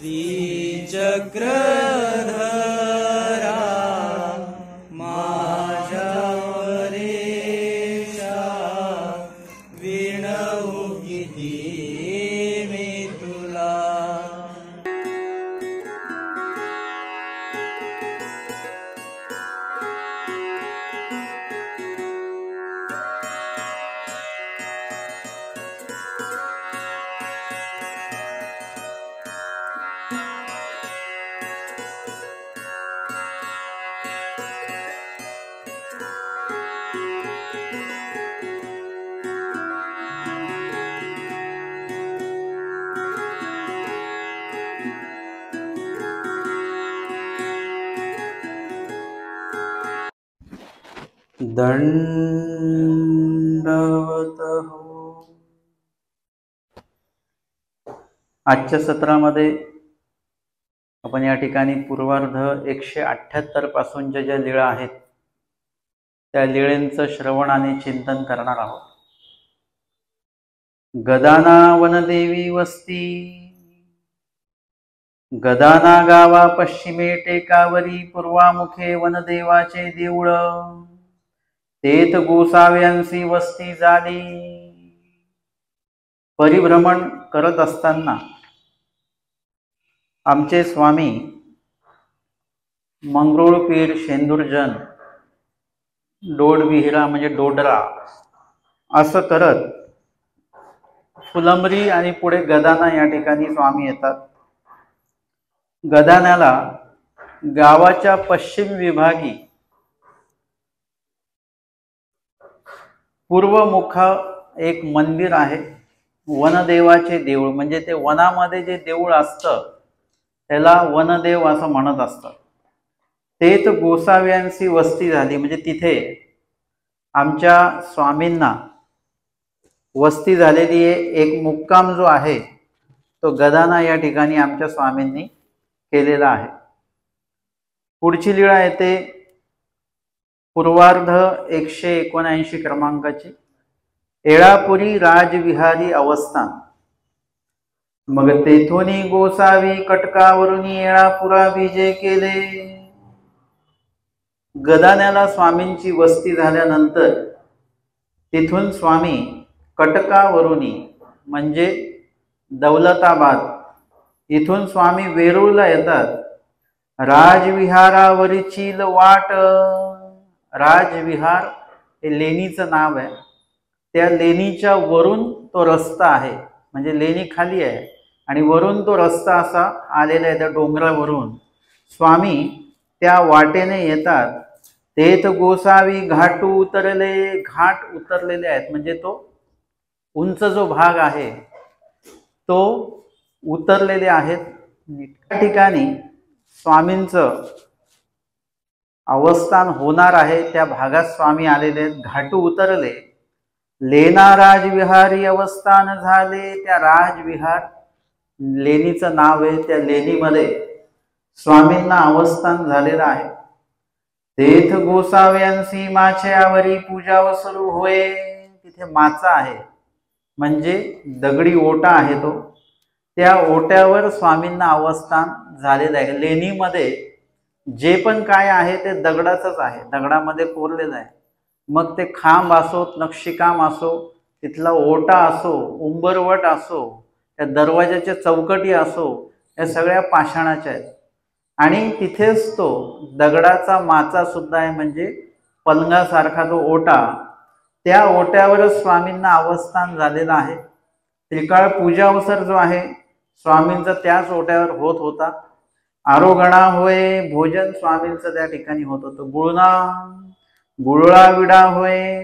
श्रीचक्रधरा माझ्या वरेशा विणवू किती मी तुला। दंडवत हो। आजच्या सत्रामध्ये आपण या ठिकाणी पूर्वार्ध 178 पासूनच्या ज्या लीळा आहेत त्या लीळेंचं श्रवण आणि चिंतन करणार आहोत। गदाना वनदेवी वस्ती, गदाना गावा पश्चिमे टेकावरी, पूर्वामुखे वनदेवाचे देऊळ, तेथ गोसाव्यांची वस्ती झाली। परिभ्रमण करत असताना आमचे स्वामी मंगरुळपीर, शेंदुरजन, डोडविहिरा म्हणजे डोडरा असं करत फुलंब्री आणि पुढे गदाना या ठिकाणी स्वामी येतात। गदानाला गावाच्या पश्चिम विभागी पूर्वमुख एक मंदिर आहे, वनदेवाचे देऊळ, म्हणजे ते वनामध्ये जे देऊळ असतं त्याला वनदेव असं म्हणत असतात। तेथ गोसाव्यांची वस्ती झाली, म्हणजे तिथे आमच्या स्वामींना वस्ती झालेली आहे। एक मुक्काम जो आहे तो गदाना या ठिकाणी आमच्या स्वामींनी केलेला आहे। पुढची लीळा येते पूर्वार्ध 179 क्रमांकाची। येळापुरी राजविहारी अवस्थान, मग तेथोनी गोसावी कटकावरून येळापुरा विजय केले। गदान्याला स्वामींची वस्ती झाल्यानंतर तिथून स्वामी कटकावरुनी म्हणजे दौलताबाद इथून स्वामी वेरूळला येतात। राजविहारावरचील वाट, राजविहार हे लेणीचं नाव आहे, त्या लेणीच्या वरून तो रस्ता आहे, म्हणजे लेणी खाली आहे आणि वरून तो रस्ता असा आलेला आहे, त्या डोंगरावरून स्वामी त्या वाटेने येतात। तेथ गोसावी घाटू उतरले, घाट उतरलेले आहेत, म्हणजे तो उंच जो भाग आहे तो उतरलेले आहेत। त्या ठिकाणी स्वामींचं अवस्थान होणार आहे, त्या भागात स्वामी आलेले आहेत। घाटू उतरले, लेना राजविहारी अवस्थान झाले, त्या राजविहार लेणीचं नाव आहे, त्या लेणीमध्ये स्वामींना अवस्थान झालेलं आहे। तेथ गोसाव्यांची माछ्यावरी पूजा सुरू होय, तिथे माचा आहे म्हणजे दगडी ओटा आहे तो, त्या ओट्यावर स्वामींना अवस्थान झालेलं आहे। लेणीमध्ये जे पण काय आहे ते दगडाचंच आहे, दगडामध्ये कोरलेलं आहे, मग ते खांब असो, नक्षीकाम असो, तिथला ओटा असो, उंबरवट असो, त्या दरवाजाच्या चौकटी असो, या सगळ्या पाषाणाच्या आहेत। आणि तिथेच तो दगडाचा माचा सुद्धा आहे, म्हणजे पलंगासारखा तो ओटा, त्या ओट्यावरच स्वामींना अवस्थान झालेलं आहे। त्रिकाळ पूजा अवसर जो आहे स्वामींचा त्याच ओट्यावर होत होता। आरोगणा होय, भोजन स्वामींचं त्या ठिकाणी होत होतं। गुळणा गुळळा विडा होय,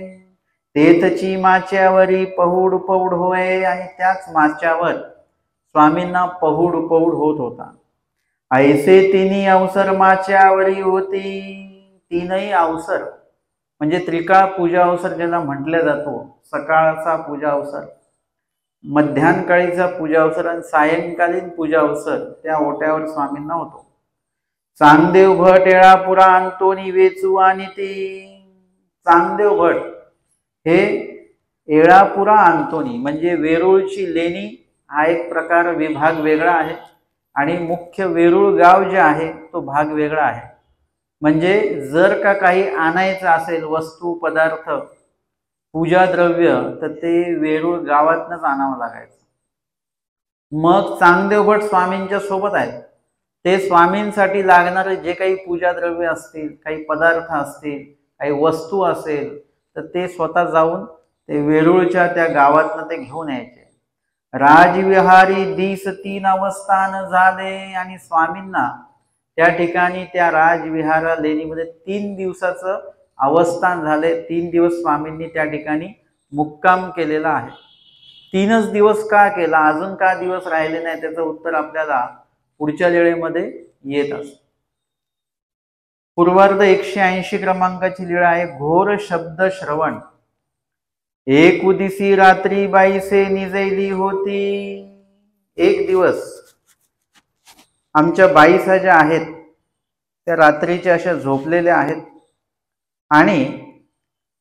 तेथची माच्यावरी पहुड पौड होय, आणि त्याच माच्यावर स्वामींना पहुड पौड होत होता। ऐसे तिन्ही अवसर माच्यावरी होती, तीनही अवसर म्हणजे त्रिकाळ पूजा अवसर ज्याला म्हटलं जातो, सकाळचा पूजा अवसर, मध्यान्काळीचा पूजा अवसर आणि सायंकालीन पूजा अवसर त्या ओट्यावर स्वामींना होतो। चांगदेव भट येळापुरा अंतोनी वेचू आणि ते, चांगदेव भट हे येळापुरा अंतोनी म्हणजे वेरूळची लेणी हा एक प्रकार विभाग वेगळा आहे, आणि मुख्य वेरूळ गाव जे आहे तो भाग वेगळा आहे. म्हणजे जर का काही आणायचं असेल वस्तू पदार्थ पूजा द्रव्य तर ते वेरूळ गावातनंच आणावं लागायचं. मग चांगदेव भट स्वामींच्या सोबत आहेत. ते स्वामींसाठी लागणारे जे काही पूजा द्रव्य असतील, काही पदार्थ असतील, काही वस्तू असेल तर ते स्वतः जाऊन ते वेरूळच्या त्या गावातनं ते घेऊन यायचे. राजविहारी दिस 3 अवस्थान झाले आणि स्वामींना त्या ठिकाणी त्या राजविहारा लेणीमध्ये 3 दिवसाचं अवस्थान झाले. 3 दिवस स्वामींनी त्या ठिकाणी मुक्काम केलेला आहे. 3च दिवस का केला, अजून का दिवस राहिले नाही, त्याचं उत्तर आपल्याला पुढच्या वेळेमध्ये येत असतं. पूर्वार्ध 180 क्रमांकाची लीळा आहे. घोर शब्द श्रवण. एक उदिसी रात्री बाईसे निजैली होती. एक दिवस आमच्या बाईसा ज्या आहेत त्या रात्रीच्या अशा झोपलेल्या आहेत आणि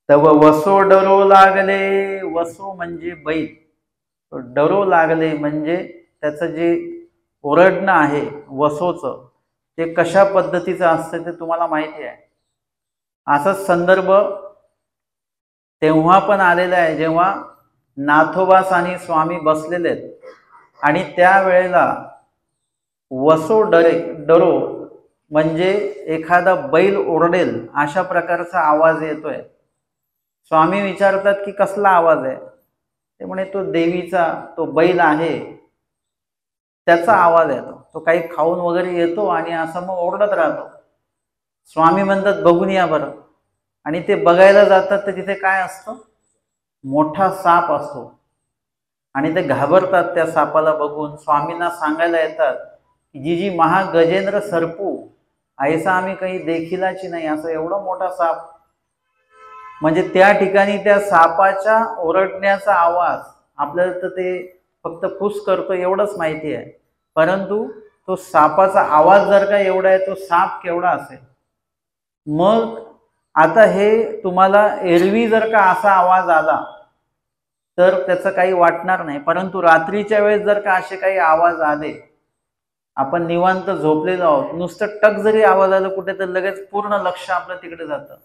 तव वसो डरो लागले. वसो म्हणजे बैल, डरो लागले म्हणजे त्याचं जे ओरडणं आहे वसोचं ते कशा पद्धतीचं असतं ते तुम्हाला माहिती आहे. असाच संदर्भ तेव्हा पण आलेला आहे जेव्हा नाथोबास आणि स्वामी बसलेले आहेत आणि त्यावेळेला वसो डरो म्हणजे एखादा बैल ओरडेल अशा प्रकारचा आवाज येतोय. स्वामी विचारतात की कसला आवाज आहे, ते म्हणे तो देवीचा तो बैल आहे त्याचा आवाज येतो, तो काही खाऊन वगैरे येतो आणि असं मग ओरडत राहतो. स्वामी म्हणतात बघून या बरं. आणि ते बघायला जातात तर तिथे काय असतं, मोठा साप असतो आणि ते घाबरतात त्या सापाला बघून. स्वामींना सांगायला येतात की जी महागजेंद्र सरपू ऐसा आम्ही काही देखिलाची नाही, असं एवढा मोठा साप. म्हणजे त्या ठिकाणी त्या सापाच्या ओरडण्याचा आवाज आपल्याला तर ते फक्त फुस करतो एवढंच माहिती आहे, परंतु तो सापाचा आवाज जर का एवढा आहे तो साप केवढा असेल. मग आता हे तुम्हाला एरवी जर का असा आवाज आला तर त्याचं काही वाटणार नाही, परंतु रात्रीच्या वेळेस जर का असे काही आवाज आले, आपण निवांत झोपलेलो आहोत, नुसतं टक जरी आवाज आला कुठे तर लगेच पूर्ण लक्ष आपलं तिकडे जातं.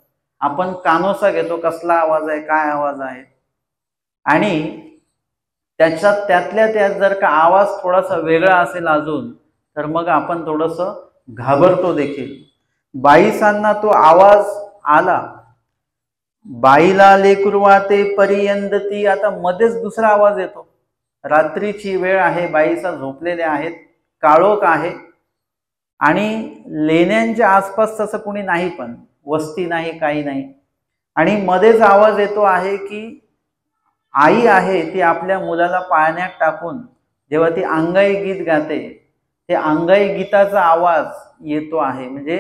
आपण कानोसा घेतो कसला आवाज आहे, काय आवाज आहे. आणि त्यातल्या त्यात जर का आवाज थोडासा वेगळा असेल अजून तर मग आपण थोडंसं घाबरतो देखील. बाईसांना तो आवाज आला. बाईला लेकुरवाते परियंदती. आता मध्येच दुसरा आवाज येतो. रात्रीची वेळ आहे, बाईसा झोपलेल्या आहेत, काळोख आहे आणि लेण्यांच्या आसपास तसं कुणी नाही, पण वस्ती नाही, काही नाही. आणि मध्येच आवाज येतो आहे की आई आहे ती आपल्या मुलाला पाळण्यात टाकून जेव्हा ती अंगाई गीत गाते ते अंगाई गीताचा आवाज येतो आहे. म्हणजे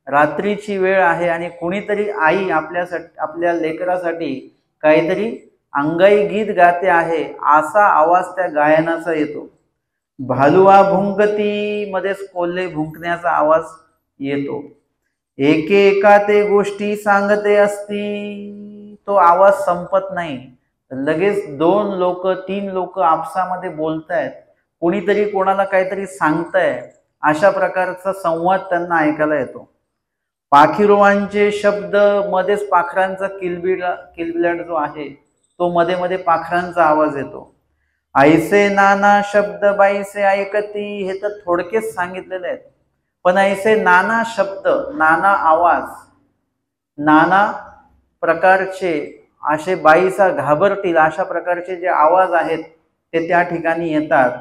रात्रीची वेळ आहे आणि कुणीतरी आई आपल्या लेकरासाठी काहीतरी अंगाई गीत गाते आहे असा आवाज त्या गायनाचा येतो. भालुआ भुंकती, मध्येच कोल्हे भुंकण्याचा आवाज येतो. एकेका ते गोष्टी सांगते असती. तो आवाज संपत नाही, लगेच 2 लोक 3 लोक आपसामध्ये बोलतायत, कोणीतरी कोणाला काहीतरी सांगताय, अशा प्रकारचा संवाद त्यांना ऐकायला येतो. पाखिरवांचे शब्द, मध्येच पाखरांचा किलबिलाट जो आहे तो मध्ये मध्ये पाखरांचा आवाज येतो. ऐसे नाना शब्द बाईसे ऐकती. हे तर थोडकेच सांगितलेले आहेत, पण ऐसे नाना शब्द, नाना आवाज, नाना प्रकारचे असे बाईसा घाबरतील अशा प्रकारचे जे आवाज आहेत ते त्या ठिकाणी येतात.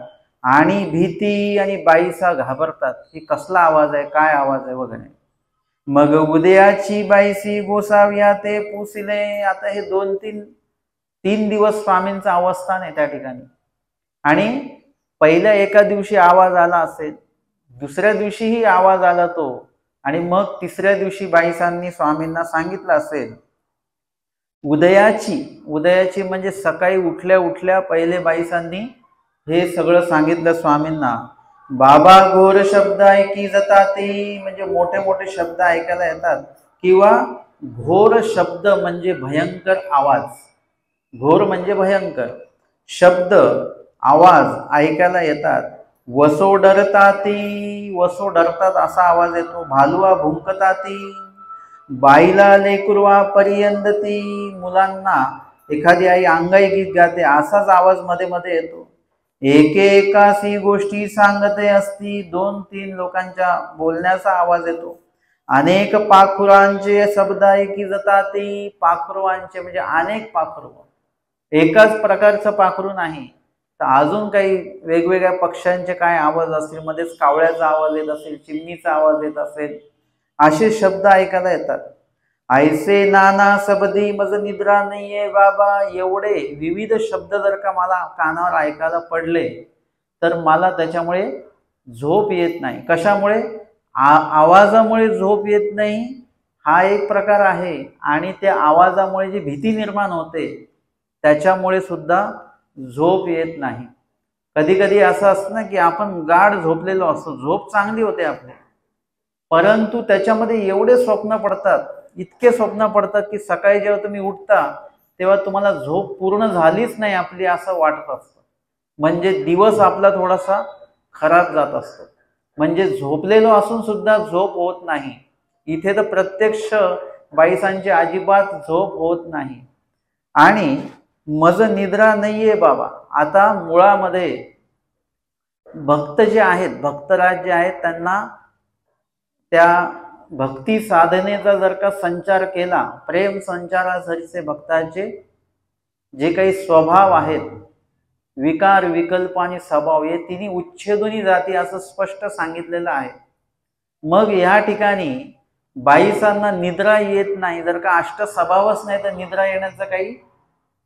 आणि भीती आणि बाईसा घाबरतात की कसला आवाज आहे, काय आवाज आहे वगैरे. मग उदयाची बाईसी गोसाव्या ते पुसिले. आता हे 2-3 दिवस स्वामींचं अवस्थान आहे त्या ठिकाणी. आणि पहिल्या एका दिवशी आवाज आला असेल, दुसऱ्या दिवशीही आवाज आला तो, आणि मग तिसऱ्या दिवशी बाईसांनी स्वामींना सांगितलं असेल. उदयाची म्हणजे सकाळी उठल्या उठल्या पहिले बाईसांनी हे सगळं सांगितलं स्वामींना. बाबा घोर शब्द ऐकी जाताती. म्हणजे मोठे मोठे शब्द ऐकायला येतात, किंवा घोर शब्द म्हणजे भयंकर आवाज. घोर म्हणजे भयंकर, शब्द आवाज ऐकायला येतात. वसो डरताती, वसो डरतात असा आवाज येतो. भालुआ भुंकताती, बाईला लेकुरवा परियंदती, मुलांना एखादी आई अंगाई गीत गाते असाच आवाज मध्ये मध्ये येतो. एकेकासी गोष्टी सांगते असती, 2-3 लोकांच्या बोलण्याचा आवाज येतो. अनेक पाखुरांचे शब्द ऐकी जाताती, पाखरुवांचे म्हणजे अनेक पाखरू, एकाच प्रकारचं पाखरू नाही तर अजून काही वेगवेगळ्या पक्ष्यांचे काय आवाज असतील, मध्येच कावळ्याचा आवाज येत असेल, चिमणीचा आवाज येत असेल, असे शब्द ऐकायला येतात. ऐसे नाना शब्दी मज निद्रा नाहीये बाबा, एवढे विविध शब्द जर का मला कानावर ऐकायला पडले तर मला त्याच्यामुळे झोप येत नाही. कशामुळे? आवाजामुळे झोप येत नाही हा एक प्रकार आहे, आणि त्या आवाजामुळे जी भीती निर्माण होते त्याच्यामुळे सुद्धा झोप येत नाही. कधी कधी असं असतं ना की आपण गाढ झोपलेलो असतो, झोप चांगली होते आपली, परंतु त्याच्यामध्ये एवढे स्वप्न पडतात, इतके स्वप्न पडतात की सकाळी जेव्हा तुम्ही उठता तेव्हा तुम्हाला झोप पूर्ण झालीच नाही आपली असं वाटत असतं. म्हणजे दिवस आपला थोडासा खराब जात असतो. म्हणजे झोपलेलो असून सुद्धा झोप होत नाही. इथे तर प्रत्यक्ष बाईसांची अजिबात झोप होत नाही. आणि मज निद्रा नाहीये बाबा. आता मुळामध्ये भक्त जे आहेत, भक्तराज जे आहेत, त्यांना त्या भक्ती साधनेचा जर का संचार केला, प्रेम संचाराचे भक्ताचे जे काही स्वभाव आहेत, विकार विकल्प आणि स्वभाव, हे तिन्ही उच्छेदुनी जाती असं स्पष्ट सांगितलेलं आहे. मग या ठिकाणी बाईसांना निद्रा येत नाही, जर का अष्ट स्वभावच नाही तर निद्रा येण्याचा काही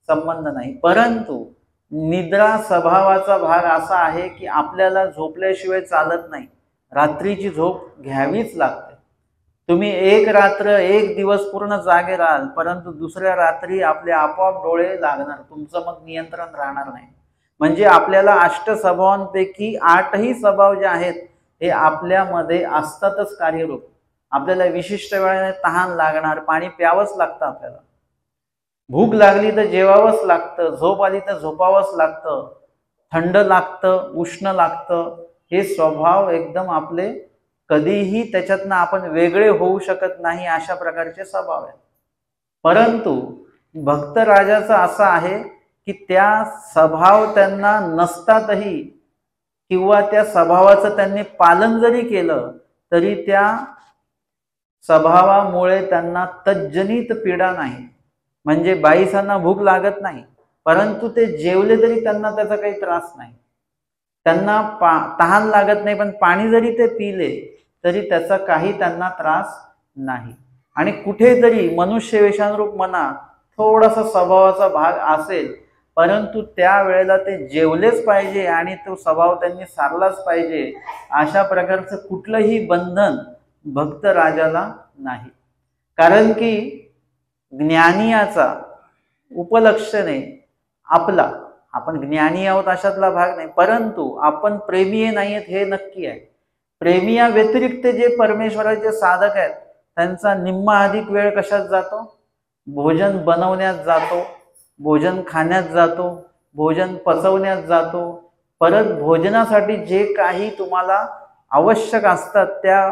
संबंध नाही. परंतु निद्रा स्वभावाचा भाग असा आहे की आपल्याला झोपल्याशिवाय चालत नाही, रात्रीची झोप घ्यावीच लागते. तुम्ही एक रात्र एक दिवस पूर्ण जागे राहाल, परंतु दुसऱ्या रात्री आपले आपोआप डोळे लागणार, तुमचं मग नियंत्रण राहणार नाही. म्हणजे आपल्याला अष्ट स्वभावांपैकी 8ही स्वभाव जे आहेत हे आपल्यामध्ये असतातच कार्यरूप. आपल्याला विशिष्ट वेळेने तहान लागणार, पाणी प्यावंच लागतं, आपल्याला भूक लागली तर जेवावंच लागतं, झोप आली तर झोपावंच लागतं, थंड लागतं, उष्ण लागतं, हे स्वभाव एकदम आपले कधीही त्याच्यातनं आपण वेगळे होऊ शकत नाही, अशा प्रकारचे स्वभाव आहेत. परंतु भक्त राजाचा असा आहे की त्या स्वभाव त्यांना नसतातही, किंवा त्या स्वभावाचं त्यांनी पालन जरी केलं तरी त्या स्वभावामुळे त्यांना तज्जनित पीडा नाही. म्हणजे बाईसांना भूक लागत नाही, परंतु ते जेवले तरी त्यांना त्याचा काही त्रास नाही. त्यांना तहान लागत नाही, पण पाणी जरी ते पिले तरी त्याचा काही त्यांना त्रास नाही. आणि कुठेतरी मनुष्य वेशानुरूप म्हणा थोडासा स्वभावाचा भाग असेल, परंतु त्या वेळेला ते जेवलेच पाहिजे आणि तो स्वभाव त्यांनी सारलाच पाहिजे, अशा प्रकारचं कुठलंही बंधन भक्त राजाला नाही. कारण की ज्ञानियाचा उपलक्षणे आपला, आपण ज्ञानी आहोत अशातला भाग नाही, परंतु आपण प्रेमीय नाही आहेत हे नक्की आहे. प्रेमिया व्यतिरिक्त जे परमेश्वराचे साधक आहेत त्यांचा निम्मा अधिक वेळ कशात जातो? भोजन बनवण्यात जातो, भोजन खाण्यात जातो, भोजन पचवण्यात जातो. परत भोजनासाठी जे काही तुम्हाला आवश्यक असतात त्या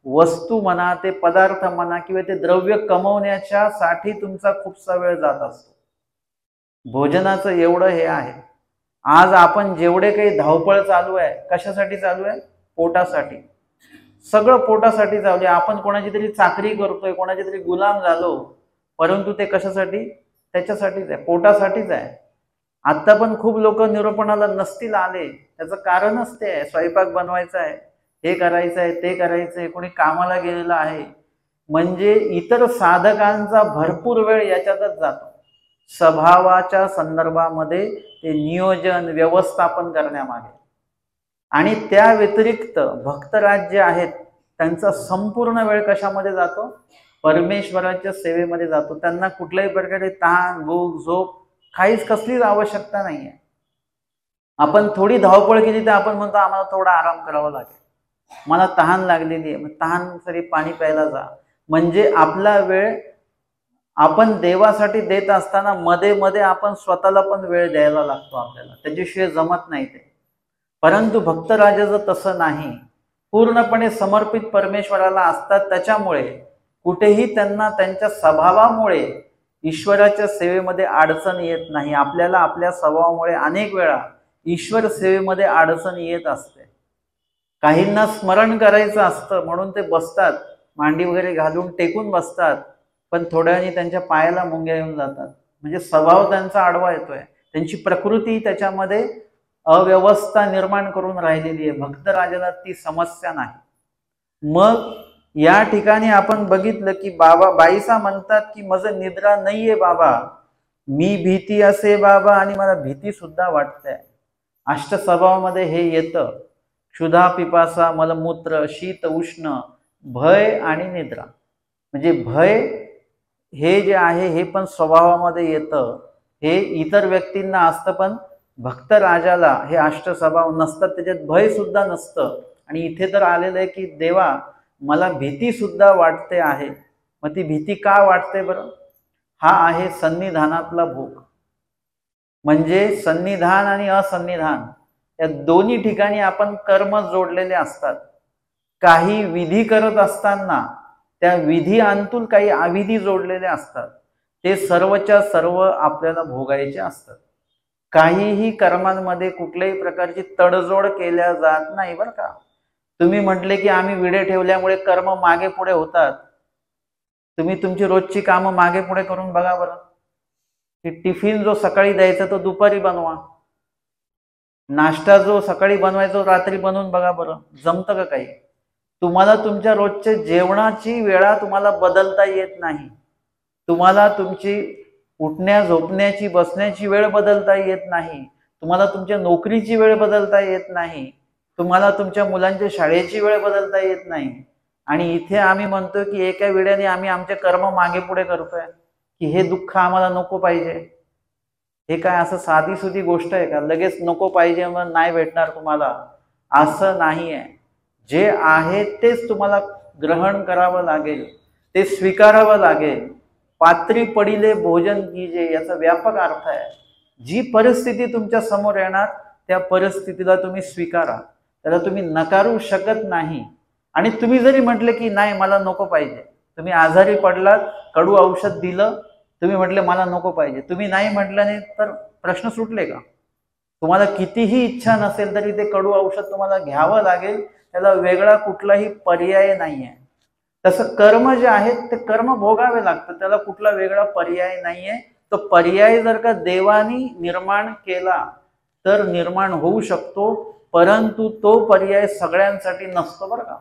वस्तू म्हणा, ते पदार्थ म्हणा, किंवा ते द्रव्य कमवण्याच्या साठी तुमचा खूपसा वेळ जात असतो. भोजनाचं एवढं हे आहे. आज आपण जेवढे काही धावपळ चालू आहे, कशासाठी चालू आहे? पोटासाठी. सगळं पोटासाठी चालू आहे. आपण कोणाची तरी चाकरी करतोय, कोणाची तरी गुलाम झालो, परंतु ते कशासाठी? त्याच्यासाठीच आहे, पोटासाठीच आहे. आता पण खूप लोक निरोपणाला नसतील आले, त्याचं कारणच ते आहे, स्वयंपाक बनवायचा आहे, हे करायचं आहे, ते करायचं आहे, कोणी कामाला गेलेलं आहे. म्हणजे इतर साधकांचा भरपूर वेळ याच्यातच जातो. स्वभावाच्या संदर्भामध्ये ते नियोजन व्यवस्थापन करण्यामागे. आणि त्या व्यतिरिक्त भक्तराज जे आहेत त्यांचा संपूर्ण वेळ कशामध्ये जातो? परमेश्वराच्या सेवेमध्ये जातो. त्यांना कुठल्याही प्रकारे तहान, भूक, झोप काहीच कसलीच आवश्यकता नाही आहे. आपण थोडी धावपळ केली तर आपण म्हणतो आम्हाला थोडा आराम करावा लागेल, मला तहान लागलेली आहे, मग तहानसाठी पाणी प्यायला जा. म्हणजे आपला वेळ आपण देवासाठी देत असताना मध्ये मध्ये आपण स्वतःला पण वेळ द्यायला लागतो आपल्याला, त्याच्याशिवाय जमत नाही ते. परंतु भक्तराजाचं तसं नाही, पूर्णपणे समर्पित परमेश्वराला असतात. त्याच्यामुळे कुठेही त्यांना त्यांच्या स्वभावामुळे ईश्वराच्या सेवेमध्ये अडचण येत नाही. आपल्याला आपल्या स्वभावामुळे अनेक वेळा ईश्वर सेवेमध्ये अडचण येत असते. काहींना स्मरण करायचं असतं म्हणून ते बसतात, मांडी वगैरे घालून टेकून बसतात, पण थोड्या वेळाने त्यांच्या पायाला मुंग्या येऊन जातात. म्हणजे स्वभाव त्यांचा आडवा येतोय, त्यांची प्रकृती त्याच्यामध्ये अव्यवस्था निर्माण करून राहिलेली आहे. भक्तराजाला ती समस्या नाही. मग या ठिकाणी आपण बघितलं की बाबा बाईसा म्हणतात की माझं निद्रा नाहीये बाबा, मी भीती असे बाबा आणि मला भीती सुद्धा वाटते. अष्ट स्वभावामध्ये हे येतं. क्षुधा, पिपासा, मलमूत्र, शीत, उष्ण, भय आणि निद्रा. म्हणजे भय हे जे आहे हे पण स्वभावामध्ये येतं. हे इतर व्यक्तींना असतं, पण भक्तराजाला हे अष्ट स्वभाव नसतात, त्याच्यात भय सुद्धा नसतं. आणि इथे तर आलेलं आहे की देवा मला भीती सुद्धा वाटते आहे. मग ती भीती का वाटते बरं? हा आहे सन्निधानातला भोग. म्हणजे सन्निधान आणि असन्निधान या दोन्ही ठिकाणी आपण कर्म जोडलेले असतात. काही विधी करत असताना त्या विधी अंतून काही अविधी जोडलेले असतात. ते सर्वच्या सर्व आपल्याला भोगायचे असतात. काहीही कर्मांमध्ये कुठल्याही प्रकारची तडजोड केल्या जात नाही बरं का. तुम्ही म्हटले की आम्ही विडे ठेवल्यामुळे कर्म मागे पुढे होतात. तुम्ही तुमची रोजची कामं मागे पुढे करून बघा बरं. टिफिन जो सकाळी द्यायचा तो दुपारी बनवा. नाश्ता जो सकाळी बनवायचा रात्री बनवून बघा बरं, जमतं का काही? तुम्हाला तुमच्या रोजच्या जेवणाची वेळा तुम्हाला बदलता येत नाही. तुम्हाला तुमची उठण्या झोपण्याची बसण्याची वेळ बदलता येत नाही. तुम्हाला तुमच्या नोकरीची वेळ बदलता येत नाही. तुम्हाला तुमच्या मुलांच्या शाळेची वेळ बदलता येत नाही. आणि इथे आम्ही म्हणतोय की एका वेळेने आम्ही आमचे कर्म मागे पुढे करतोय की हे दुःख आम्हाला नको पाहिजे. हे काय असं साधी सुधी गोष्ट आहे का? लगेच नको पाहिजे मग नाही भेटणार तुम्हाला, असं नाहीये. जे आहे तेच तुम्हाला ग्रहण करावं लागेल, ते स्वीकारावं लागेल. पात्री पडिले भोजन कीजे याचा व्यापक अर्थ आहे. जी परिस्थिती तुमच्या समोर येणार त्या परिस्थितीला तुम्ही स्वीकारा, त्याला तुम्ही नकारू शकत नाही. आणि तुम्ही जरी म्हटले की नाही मला नको पाहिजे, तुम्ही आजारी पडलात, कडू औषध दिलं, तुम्ही म्हटले मला नको पाहिजे, तुम्ही नाही म्हटलं नाही तर प्रश्न सुटले का? तुम्हाला कितीही इच्छा नसेल तरी ते कडू औषध तुम्हाला घ्यावं लागेल. त्याला वेगळा कुठलाही पर्याय नाहीये. तसं कर्म जे आहेत ते कर्म भोगावे लागतं, त्याला कुठला वेगळा पर्याय नाहीये. तो पर्याय जर का देवानी निर्माण केला तर निर्माण होऊ शकतो, परंतु तो पर्याय सगळ्यांसाठी नसतो बरं का.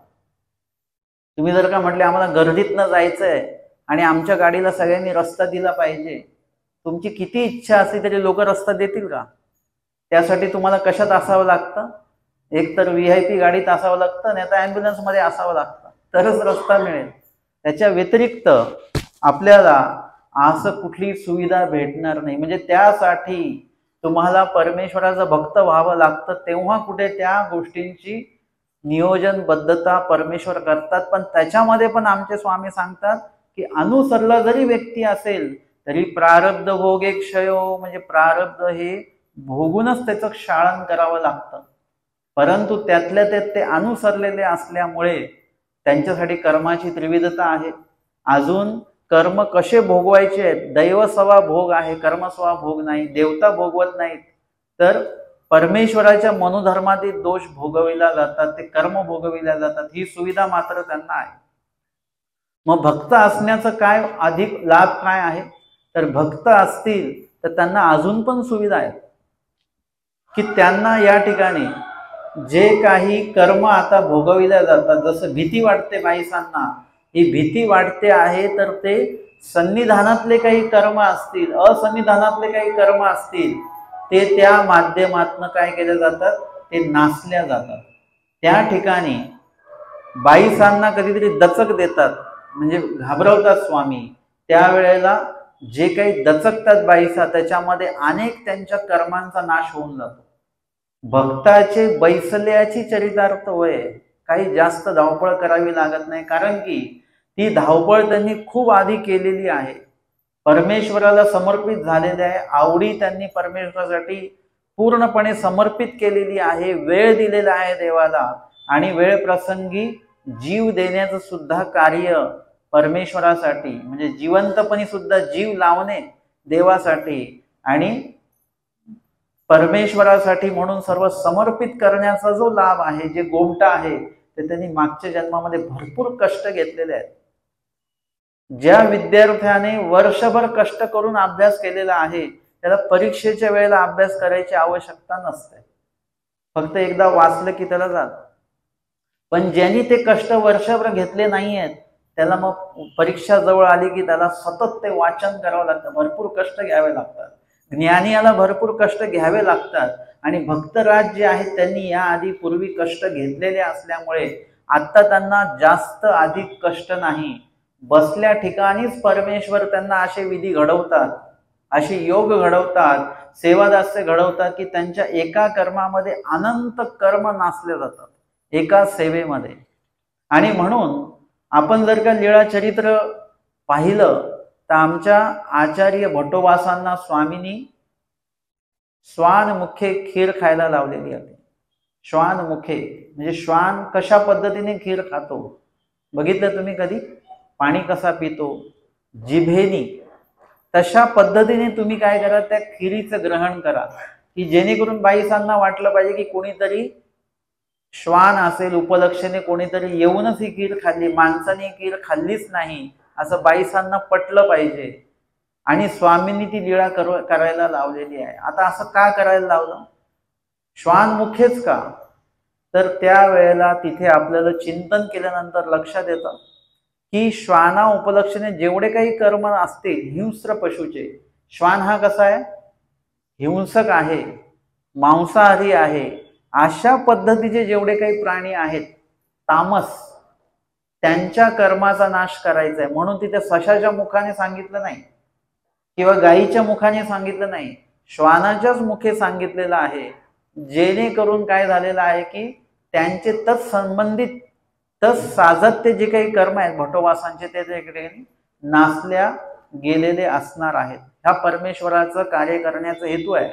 तुम्ही जर का म्हटले आम्हाला गर्दीतनं जायचंय आणि आमच्या गाडीला सगळ्यांनी रस्ता दिला पाहिजे, तुमची किती इच्छा असली तरी लोक रस्ता देतील का? त्यासाठी तुम्हाला कशात असावं लागतं? एक तर VIP गाडीत असावं लागतं, नाही तर ॲम्ब्युलन्समध्ये असावं लागतं, तरच रस्ता मिळेल. त्याच्या व्यतिरिक्त आपल्याला असं कुठली सुविधा भेटणार नाही. म्हणजे त्यासाठी तुम्हाला परमेश्वराचं भक्त व्हावं लागतं. तेव्हा कुठे त्या गोष्टींची नियोजनबद्धता परमेश्वर करतात. पण त्याच्यामध्ये पण आमचे स्वामी सांगतात की अनुसरला जरी व्यक्ती असेल तरी प्रारब्ध भोगे क्षयो, म्हणजे प्रारब्ध हे भोगूनच त्याचं क्षालन करावं लागतं. परंतु त्यातल्या त्यात ते अनुसरलेले असल्यामुळे त्यांच्यासाठी कर्माची त्रिविधता आहे. अजून कर्म कसे भोगवायचे आहेत? दैवस्वा भोग आहे, कर्मस्वा भोग नाही. देवता भोगवत नाहीत, तर परमेश्वराच्या मनोधर्मातील दोष भोगविला जातात, ते कर्म भोगविल्या जातात. ही सुविधा मात्र त्यांना आहे. मग भक्त असण्याचं काय अधिक लाभ काय आहे? तर भक्त असतील तर त्यांना अजून पण सुविधा आहेत की त्यांना या ठिकाणी जे काही कर्म आता भोगविल्या जातात, जसं भीती वाटते बाईसांना, ही भीती वाटते आहे, तर ते सन्निधानातले काही कर्म असतील, असन्निधानातले काही कर्म असतील, ते त्या माध्यमातून काय केले जातात, ते नासल्या जातात. त्या ठिकाणी बाईसांना कधीतरी दचक देतात, म्हणजे घाबरवतात स्वामी. त्यावेळेला जे काही दचकतात बाईसा, त्याच्यामध्ये अनेक त्यांच्या कर्मांचा नाश होऊन जातो. भक्ताचे बैसल्याची चरितार्थ होय, काही जास्त धावपळ करावी लागत नाही, कारण की ती धावपळ त्यांनी खूप आधी केलेली आहे. परमेश्वराला समर्पित झालेले आहे. आवडी त्यांनी परमेश्वरासाठी पूर्णपणे समर्पित केलेली आहे, वेळ दिलेला आहे देवाला, आणि वेळ प्रसंगी जीव देण्याचं सुद्धा कार्य परमेश्वरासाठी, म्हणजे जिवंतपणी सुद्धा जीव लावणे देवासाठी आणि परमेश्वरासाठी म्हणून सर्व समर्पित करण्याचा जो लाभ आहे, जे गोमटा आहे, ते त्यांनी मागच्या जन्मामध्ये भरपूर कष्ट घेतलेले आहेत. ज्या विद्यार्थ्याने वर्षभर कष्ट करून अभ्यास केलेला आहे त्याला परीक्षेच्या वेळेला अभ्यास करायची आवश्यकता नसते, फक्त एकदा वाचलं की त्याला जात. पण ज्यांनी ते कष्ट वर्षभर घेतले नाही आहेत त्याला मग परीक्षा जवळ आली की त्याला सतत ते वाचन करावं लागतं, भरपूर कष्ट घ्यावे लागतात. ज्ञानी याला भरपूर कष्ट घ्यावे लागतात, आणि भक्तराज जे आहेत त्यांनी याआधी पूर्वी कष्ट घेतलेले असल्यामुळे आता त्यांना जास्त अधिक कष्ट नाही. बसल्या ठिकाणीच परमेश्वर त्यांना असे विधी घडवतात, असे योग घडवतात, सेवादास्य घडवतात की त्यांच्या एका कर्मामध्ये अनंत कर्म नासले जातात, एका सेवेमध्ये. आणि म्हणून आपण जर का लीळा चरित्र पाहिलं तर आमच्या आचार्य भट्टोबासांना स्वामींनी श्वान मुखे खीर खायला लावलेली आहे. श्वान मुखे म्हणजे श्वान कशा पद्धतीने खीर खातो बघितलं तुम्ही कधी? पाणी कसा पितो जिभेनी, तशा पद्धतीने तुम्ही काय करा, त्या खिरीचं ग्रहण करा की जेणेकरून बाईसांना वाटलं पाहिजे की कोणीतरी श्वान असेल, उपलक्षणे कोणीतरी येऊनच ही खीर खाल्ली, माणसाने खीर खाल्लीच नाही असं बाईसांना पटलं पाहिजे. आणि स्वामींनी ती लीळा करायला लावलेली आहे. आता असं का करायला लावलं? श्वान मुखेच का? तर त्यावेळेला तिथे आपल्याला चिंतन केल्यानंतर लक्षात येतं की श्वाना उपलक्षणे जेवढे काही कर्म असतील हिंस्र पशुचे, श्वान हा कसा आहे? हिंसक आहे, मांसाहारी आहे. अशा पद्धतीचे जेवढे काही प्राणी आहेत तामस, त्यांच्या कर्माचा नाश करायचा आहे. म्हणून तिथे सशाच्या मुखाने सांगितलं नाही किंवा गायीच्या मुखाने सांगितलं नाही, श्वानाच्याच मुखे सांगितलेलं आहे. जेणेकरून काय झालेलं आहे की त्यांचे तत्संबंधित तत्साधत्य जे काही कर्म आहेत भट्टोबासांचे ते नासल्या गेलेले असणार आहेत. ह्या परमेश्वराचं कार्य करण्याचा हेतू आहे.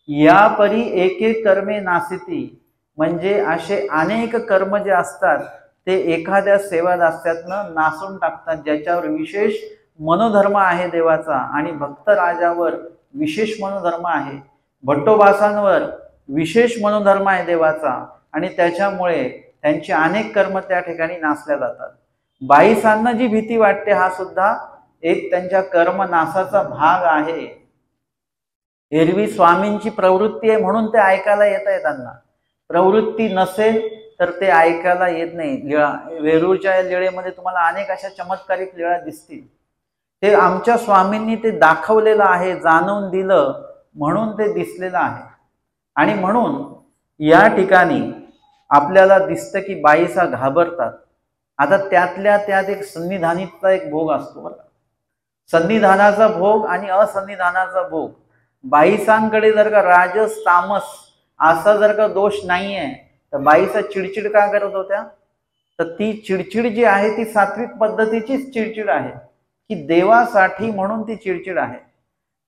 या परी एक एक कर्मे नासिती, म्हणजे असे अनेक कर्म जे असतात ते एखाद्या सेवादास्यातनं नासून टाकतात, ज्याच्यावर विशेष मनोधर्म आहे देवाचा. आणि भक्त राजावर विशेष मनोधर्म आहे, भट्टोबासांवर विशेष मनोधर्म आहे देवाचा, आणि त्याच्यामुळे त्यांचे अनेक कर्म त्या ठिकाणी नासल्या जातात. बाईसांना जी भीती वाटते हा सुद्धा एक त्यांच्या कर्म नासाचा भाग आहे. एरवी स्वामींची प्रवृत्ती आहे म्हणून ते ऐकायला येत आहे. त्यांना प्रवृत्ती नसेल तर ते ऐकायला येत नाही. लीळा वेरूळच्या लीळेमध्ये तुम्हाला अनेक अशा चमत्कारिक लीळा दिसतील. ते आमच्या स्वामींनी ते दाखवलेलं आहे, जाणून दिलं म्हणून ते दिसलेलं आहे. आणि म्हणून या ठिकाणी आपल्याला दिसतं की बाईसा घाबरतात. आता त्यातल्या त्यात एक सन्निधानीचा एक भोग असतो बरं. सन्निधानाचा भोग आणि असन्निधानाचा भोग. बाईसांकडे जर का राजस तामस असा जर का दोष नाहीये तर बाईसा चिडचिड का करत होत्या? तर ती चिडचिड जी आहे ती सात्विक पद्धतीचीच चिडचिड आहे की देवासाठी म्हणून ती चिडचिड आहे.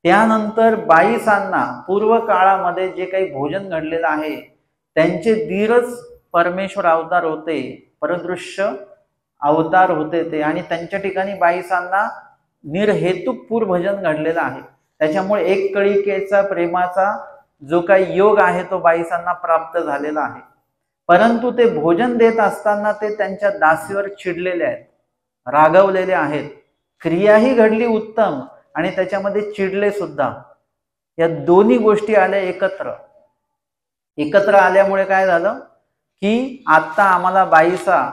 त्यानंतर बाईसांना पूर्व काळामध्ये जे काही भोजन घडलेलं आहे त्यांचे दीरच परमेश्वर अवतार होते, परदृश्य अवतार होते ते, आणि त्यांच्या ठिकाणी बाईसांना निर्हेतुक पूर भजन घडलेलं आहे. त्याच्यामुळे एक कळिकेचा प्रेमाचा जो काही योग आहे तो बाईसांना प्राप्त झालेला आहे. परंतु ते भोजन देत असताना ते त्यांच्या दासीवर चिडलेले आहेत, रागवलेले आहेत. क्रियाही घडली उत्तम आणि त्याच्यामध्ये चिडले सुद्धा. या दोन्ही गोष्टी आल्या एकत्र आल्यामुळे काय झालं की आता आम्हाला बाईसा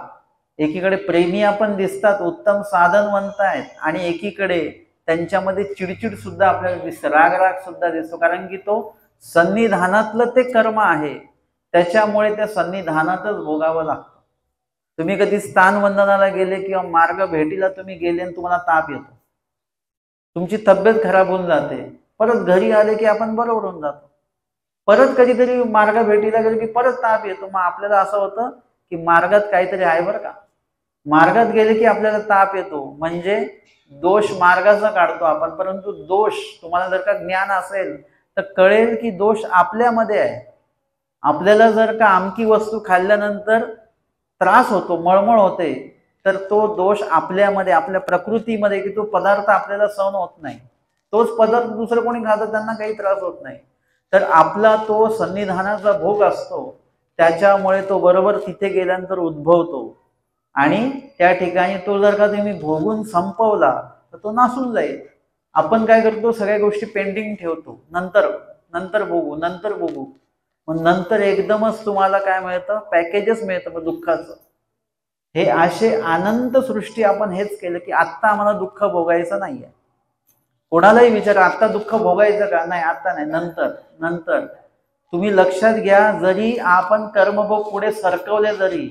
एकीकडे प्रेमी आपण दिसतात, उत्तम साधनवंत आहेत, आणि एकीकडे त्यांच्यामध्ये चिडचिड सुद्धा आपल्याला दिसतं, राग सुद्धा दिसतो. कारण की तो सन्निधानातलं ते कर्म आहे, त्याच्यामुळे त्या सन्निधानातच भोगावं लागतं. तुम्ही कधी स्थानवंदनाला गेले किंवा मार्ग भेटीला तुम्ही गेले आणि तुम्हाला ताप येतो, तुमची तब्येत खराब होऊन जाते, परत घरी आले की आपण बरोबर होऊन जातो. परत कधीतरी मार्ग भेटीला गेले की परत ताप येतो. मग आपल्याला असं होतं की मार्गात काहीतरी आहे बरं का. मार्गात गेले की आपल्याला ताप येतो, म्हणजे दोष मार्गाचा काढतो आपण. परंतु दोष तुम्हाला जर का ज्ञान असेल तर कळेल की दोष आपल्यामध्ये आहे. आपल्याला जर का अमकी वस्तू खाल्ल्यानंतर त्रास होतो, मळमळ होते, तर तो दोष आपल्यामध्ये, आपल्या प्रकृतीमध्ये, की तो पदार्थ आपल्याला सहन होत नाही. तोच पदार्थ दुसरं कोणी खातं त्यांना काही त्रास होत नाही. तर आपला तो सन्निधानाचा भोग असतो, त्याच्यामुळे तो बरोबर तिथे गेल्यानंतर उद्भवतो आणि त्या ठिकाणी तो जर का तुम्ही भोगून संपवला तर तो नासून जाईल. आपण काय करतो, सगळ्या गोष्टी पेंडिंग ठेवतो, नंतर बघू. मग नंतर एकदमच तुम्हाला काय मिळतं, पॅकेजच मिळतं मग दुःखाचं. हे असे अनंत सृष्टी आपण हेच केलं की आत्ता आम्हाला दुःख भोगायचं नाहीये. कोणालाही विचारा आत्ता दुःख भोगायचं का, नाही आत्ता नाही, नंतर. तुम्ही लक्षात घ्या, जरी आपण कर्मभोग पुढे सरकवले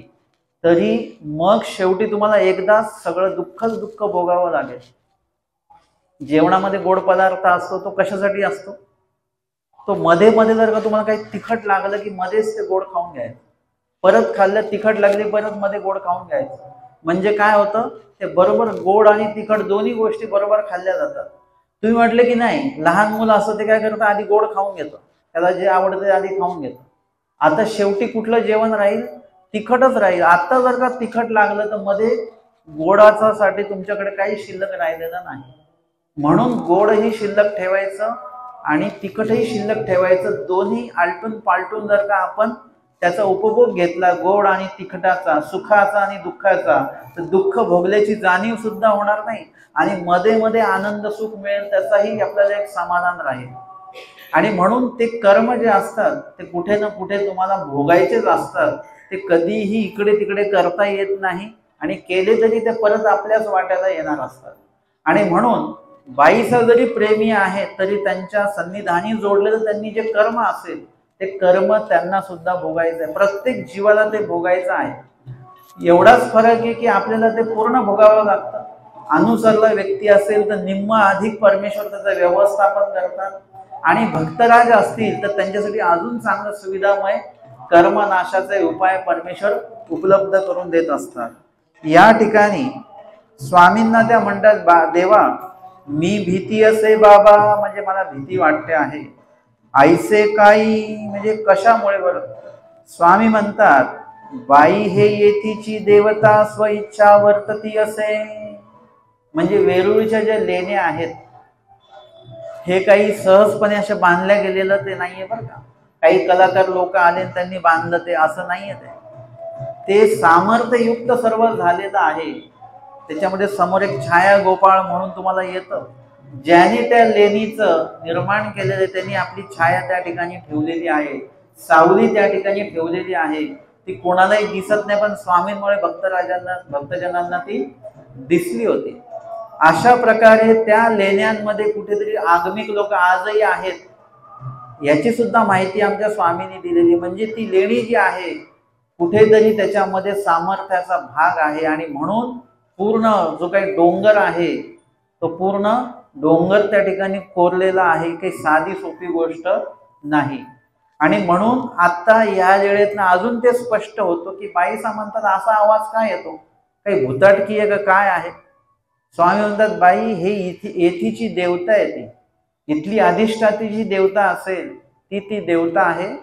तरी मग शेवटी तुम्हाला एकदा सगळं दुःख भोगावं लागेल. जेवणामध्ये गोड पदार्थ असतो तो कशासाठी असतो, तो मध्ये जर का तुम्हाला काही तिखट लागलं की मध्येच ते गोड खाऊन घ्यायचं, परत खाल्लं तिखट लागली परत मध्ये गोड खाऊन घ्यायचं. म्हणजे काय होतं, ते बरोबर गोड आणि तिखट दोन्ही गोष्टी बरोबर खाल्ल्या जातात. तुम्ही म्हटले की नाही, लहान मुलं असतं ते काय करतं, आधी गोड खाऊन घेतं, त्याला जे आवडतं ते आधी खाऊन घेतं. आता शेवटी कुठलं जेवण राहील, तिखटच राहील. आता जर का तिखट लागलं तर मध्ये गोडाचा साठी तुमच्याकडे काही शिल्लक राहिलेलं नाही. म्हणून गोडही शिल्लक ठेवायचं आणि तिखटही शिल्लक ठेवायचं. दोन्ही आलटून पालटून जर का आपण त्याचा उपभोग घेतला, गोड आणि तिखटाचा, सुखाचा आणि दुःखाचा, तर दुःख भोगल्याची जाणीव सुद्धा होणार नाही आणि मध्ये आनंद सुख मिळेल त्याचाही आपल्याला एक समाधान राहील. आणि म्हणून ते कर्म जे असतात ते कुठे ना कुठे तुम्हाला भोगायचेच असतात. ते कधीही इकडे तिकडे करता येत नाही आणि केले तरी ते परत आपल्याच वाट्याला येणार असतात. आणि म्हणून बाईचा जरी प्रेमी आहे तरी त्यांच्या सन्निधानी जोडलेलं त्यांनी जे कर्म असेल ते कर्म त्यांना सुद्धा भोगायचं आहे. प्रत्येक जीवाला ते भोगायचं आहे. एवढाच फरक आहे की आपल्याला ते पूर्ण भोगावं लागतं. अनुसरला व्यक्ती असेल तर निम्म अधिक परमेश्वर त्याचं व्यवस्थापन करतात आणि भक्तराज असतील तर त्यांच्यासाठी अजून चांगलं सुविधामय कर्मनाशाचे उपाय परमेश्वर उपलब्ध करून देत असतात. या ठिकाणी स्वामींना त्या म्हणतात, देवा मी भीती असे बाबा, म्हणजे मला भीती वाटते आहे. आईसे काही म्हणजे कशामुळे बरं. स्वामी म्हणतात, बाई हे येथीची देवता स्वइच्छा वर्तती असे. म्हणजे वेरूळच्या ज्या लेण्या आहेत हे काही सहजपणे असे बांधल्या गेलेलं ते नाहीये बरं का. काही कलाकार लोक आले त्यांनी बांधलं ते असं नाहीये. ते सामर्थ्ययुक्त सर्व झालेलं आहे. त्याच्यामध्ये समोर एक छाया गोपाळ म्हणून तुम्हाला येतं. ज्याने त्या लेणीचं निर्माण केलेलं त्यांनी आपली छाया त्या ठिकाणी ठेवलेली आहे, सावली त्या ठिकाणी ठेवलेली आहे. ती कोणालाही दिसत नाही पण स्वामींमुळे भक्तजनांना ती दिसली होती. अशा प्रकारे त्या लेण्यांमध्ये कुठेतरी आगमिक लोक आजही आहेत याची सुद्धा माहिती आमच्या स्वामींनी दिलेली. म्हणजे ती लेणी जी आहे कुठेतरी त्याच्यामध्ये सामर्थ्याचा भाग आहे आणि म्हणून पूर्ण जो काही डोंगर आहे तो पूर्ण डोंगर त्या ठिकाणी कोरलेला आहे. काही साधी सोपी गोष्ट नाही. आणि म्हणून आता या वेळेत अजून ते स्पष्ट होतो की बाईसा म्हणतात असा आवाज काय येतो, काही भुताटकी आहे का काय आहे. स्वामी म्हणतात, बाई हे येथीची देवता आहे, ती इथली अधिष्ठाती जी देवता असेल ती देवता आहे.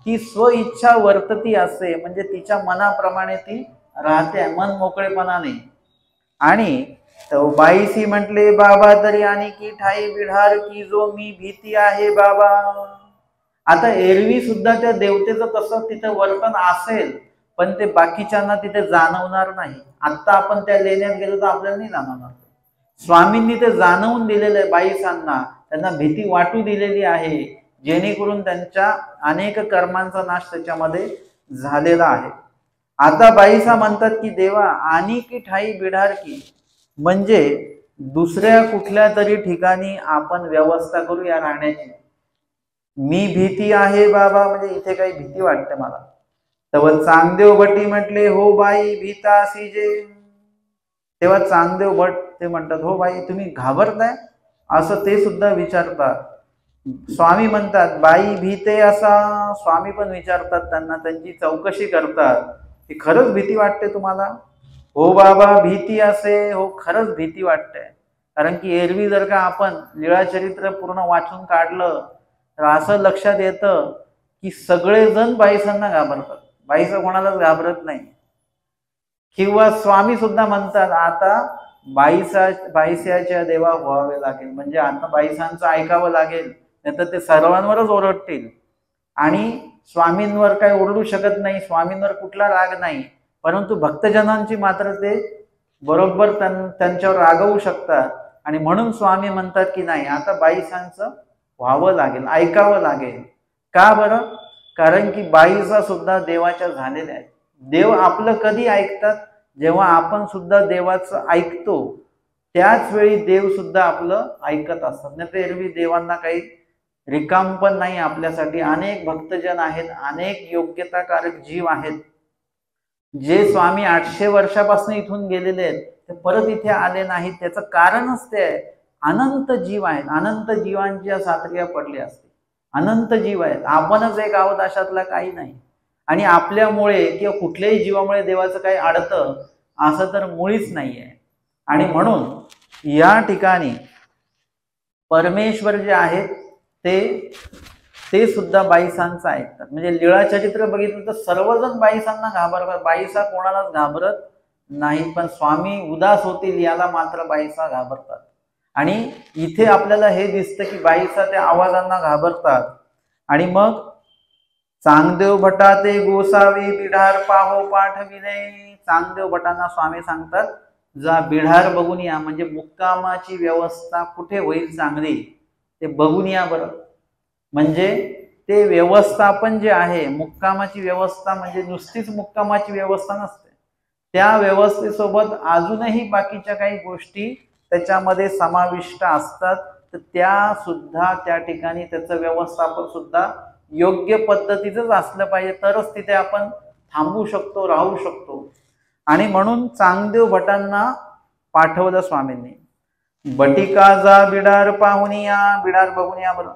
ती स्वइच्छा वर्तती असे, म्हणजे तिच्या मनाप्रमाणे ती राहते, मन मोकळेपणाने. आणि बाईसी म्हटले, बाबा तरी आणि की ठाई बिढार की जो मी भीती आहे बाबा. आता एरवी सुद्धा त्या देवतेचं तसं तिथं वर्तन असेल पण ते बाकीच्यांना तिथे जाणवणार नाही. आता आपण त्या लेण्यात गेलो तर आपल्याला नाही जाणवणार. स्वामींनी ते जाणवून दिलेलं आहे बाईसांना, त्यांना भीती वाटू दिलेली आहे, जेणेकरून त्यांच्या अनेक कर्मांचा नाश त्याच्यामध्ये झालेला आहे. आता बाईसा म्हणतात की देवा आणि की ठाई बिढार की, म्हणजे दुसऱ्या कुठल्या तरी ठिकाणी आपण व्यवस्था करू या राहण्याची. मी भीती आहे बाबा, म्हणजे इथे काही भीती वाटते मला. तेव्हा चांगदेव भट्टी म्हटले, हो बाई भीतासी जे. तेव्हा चांगदेव भट ते म्हणतात, हो बाई तुम्ही घाबरताय, असं ते सुद्धा विचारतात. स्वामी म्हणतात, बाई भीते असा. स्वामी पण विचारतात त्यांना, त्यांची चौकशी करतात की खरंच भीती वाटते तुम्हाला. हो बाबा भीती असे, हो खरंच भीती वाटते. कारण की एरवी जर का आपण लीळा चरित्र पूर्ण वाचून काढलं तर असं लक्षात येतं की सगळेजण बाईसांना घाबरतात, बाईसा कोणालाच घाबरत नाही. किंवा स्वामी सुद्धा म्हणतात आता बाईसाच्या देवा व्हावे लागेल, म्हणजे आता बाईसांचं ऐकावं लागेल, नाही तर ते सर्वांवरच ओरडतील. आणि स्वामींवर काही ओरडू शकत नाही, स्वामींवर कुठला राग नाही, परंतु भक्तजनांची मात्र ते बरोबर त्यांच्यावर रागवू शकतात. आणि म्हणून स्वामी म्हणतात की नाही आता बाईसांचं व्हावं लागेल, ऐकावं लागेल. का बरं? कारण की बाईसा सुद्धा देवाच्या झालेल्या आहेत. देव आपलं कधी ऐकतात? जेव्हा आपण सुद्धा देवाचं ऐकतो त्याच वेळी देव सुद्धा आपलं ऐकत असतात. नाही तर एरवी देवांना काही रिकाम पण नाही आपल्यासाठी. अनेक भक्तजन आहेत, अनेक योग्यताकारक जीव आहेत, जे स्वामी 800 वर्षापासून इथून गेलेले आहेत, ते परत इथे आले नाहीत. त्याचं कारणच ते आहे, अनंत जीव आहेत, अनंत जीवांच्या सातऱ्या पडल्या असते, अनंत जीव आहेत, आपणच एक आहोत अशातला काही नाही. आणि आपल्यामुळे किंवा कुठल्याही जीवामुळे देवाचं काही अडतं असं तर मुळीच नाहीये. आणि म्हणून या ठिकाणी परमेश्वर जे आहेत ते सुद्धा बाईसांचं ऐकतात. म्हणजे लीळा चरित्र बघितलं तर सर्वजण बाईसांना घाबरतात, बाईसा कोणालाच घाबरत नाही. पण स्वामी उदास होतील याला मात्र बाईसा घाबरतात. आणि इथे आपल्याला हे दिसतं की बाईसा त्या आवाजांना घाबरतात. आणि मग चांगदेव भटा ते गोसावी बिढार पाहो पाठविले. चांगदेव भटांना स्वामी सांगतात जा बिढार बघून या, म्हणजे मुक्कामाची व्यवस्था कुठे होईल चांगली ते बघून या बरं. म्हणजे ते व्यवस्थापन जे आहे, मुक्कामाची व्यवस्था म्हणजे नुसतीच मुक्कामाची व्यवस्था नसते, त्या व्यवस्थेसोबत अजूनही बाकीच्या काही गोष्टी त्याच्यामध्ये समाविष्ट असतात. तर त्या सुद्धा त्या ठिकाणी त्याचं व्यवस्थापन सुद्धा योग्य पद्धतीचंच असलं पाहिजे, तरच तिथे आपण थांबू शकतो, राहू शकतो. आणि म्हणून चांगदेव भटांना पाठवलं स्वामींनी. बटिका जा बिडार पाहुनी या, बिडार बघून या बरं.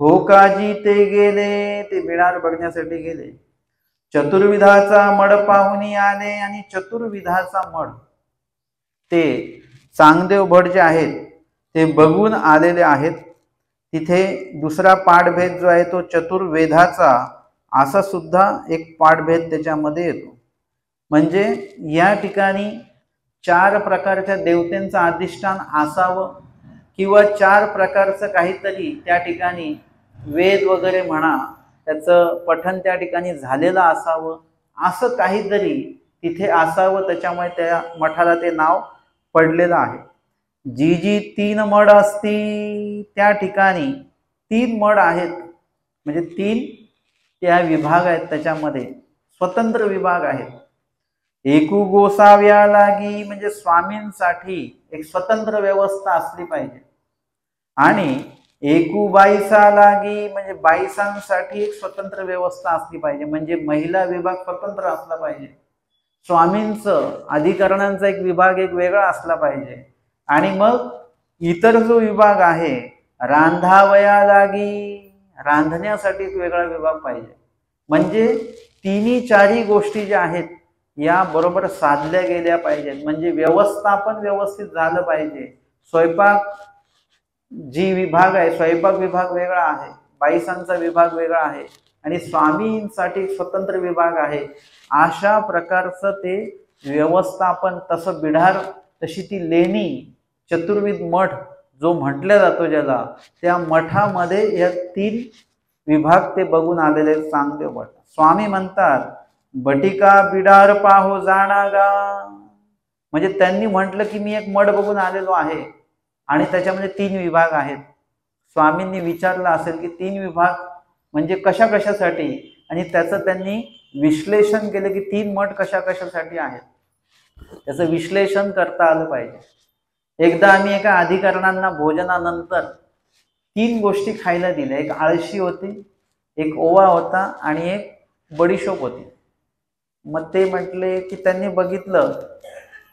हो काजी ते गेले, ते बिडार बघण्यासाठी गेले. चतुर्विधाचा मड पाहुनी आले, आणि चतुर्विधाचा मड ते चांगदेव भट जे आहेत ते बघून आलेले आहेत. तिथे दुसरा पाठभेद जो आहे तो चतुर्वेदाचा, असा सुद्धा एक पाठभेद त्याच्यामध्ये येतो. म्हणजे या ठिकाणी 4 प्रकारच्या देवतेंचं अधिष्ठान असावं, किंवा 4 प्रकारचं काहीतरी त्या ठिकाणी वेद वगैरे म्हणा त्याचं पठण त्या ठिकाणी झालेलं असावं, असं काहीतरी तिथे असावं. त्याच्यामुळे त्या मठाला ते नाव पडलेलं आहे. जी जी 3 मड असती, त्या ठिकाणी 3 मड आहेत, म्हणजे 3 त्या विभाग आहेत, त्याच्यामध्ये स्वतंत्र विभाग आहेत. एकू गोसाव्या लागी, म्हणजे स्वामींसाठी एक स्वतंत्र व्यवस्था असली पाहिजे. आणि एकू बाईसा लागी, म्हणजे बाईसांसाठी एक स्वतंत्र व्यवस्था असली पाहिजे, म्हणजे महिला विभाग स्वतंत्र असला पाहिजे. स्वामींचं अधिकरणांचा एक विभाग एक वेगळा असला पाहिजे. आणि मग इतर जो विभाग आहे रांधावया लागी, रांधण्यासाठी एक वेगळा विभाग पाहिजे. म्हणजे 3-4 गोष्टी ज्या आहेत या बरोबर साधल्या गेल्या पाहिजेत. म्हणजे व्यवस्थापन व्यवस्थित झालं पाहिजे. स्वयंपाक जी विभाग आहे, स्वयंपाक विभाग वेगळा आहे, बाईसांचा विभाग वेगळा आहे, आणि स्वामींसाठी स्वतंत्र विभाग आहे. अशा प्रकारचं ते व्यवस्थापन, तसं बिढार, तशी ती लेणी, चतुर्विध मठ जो म्हटला जातो ज्याला, त्या मठामध्ये या 3 विभाग ते बघून आलेले चांगदेव भट. स्वामी म्हणतात बटिका बिडार पाहो जाणागा, म्हणजे त्यांनी म्हटलं की मी एक मठ बघून आलेलो आहे आणि त्याच्यामध्ये 3 विभाग आहेत. स्वामींनी विचारलं असेल की 3 विभाग म्हणजे कशा कशासाठी, आणि त्याचं त्यांनी विश्लेषण केलं की 3 मठ कशा कशासाठी आहेत, त्याचं विश्लेषण करता आलं पाहिजे. एकदा आम्ही एका अधिकाऱ्यांना भोजनानंतर 3 गोष्टी खायला दिल्या. एक आळशी होती, एक ओवा होता, आणि एक बडीशोप होती. मग ते म्हटले की त्यांनी बघितलं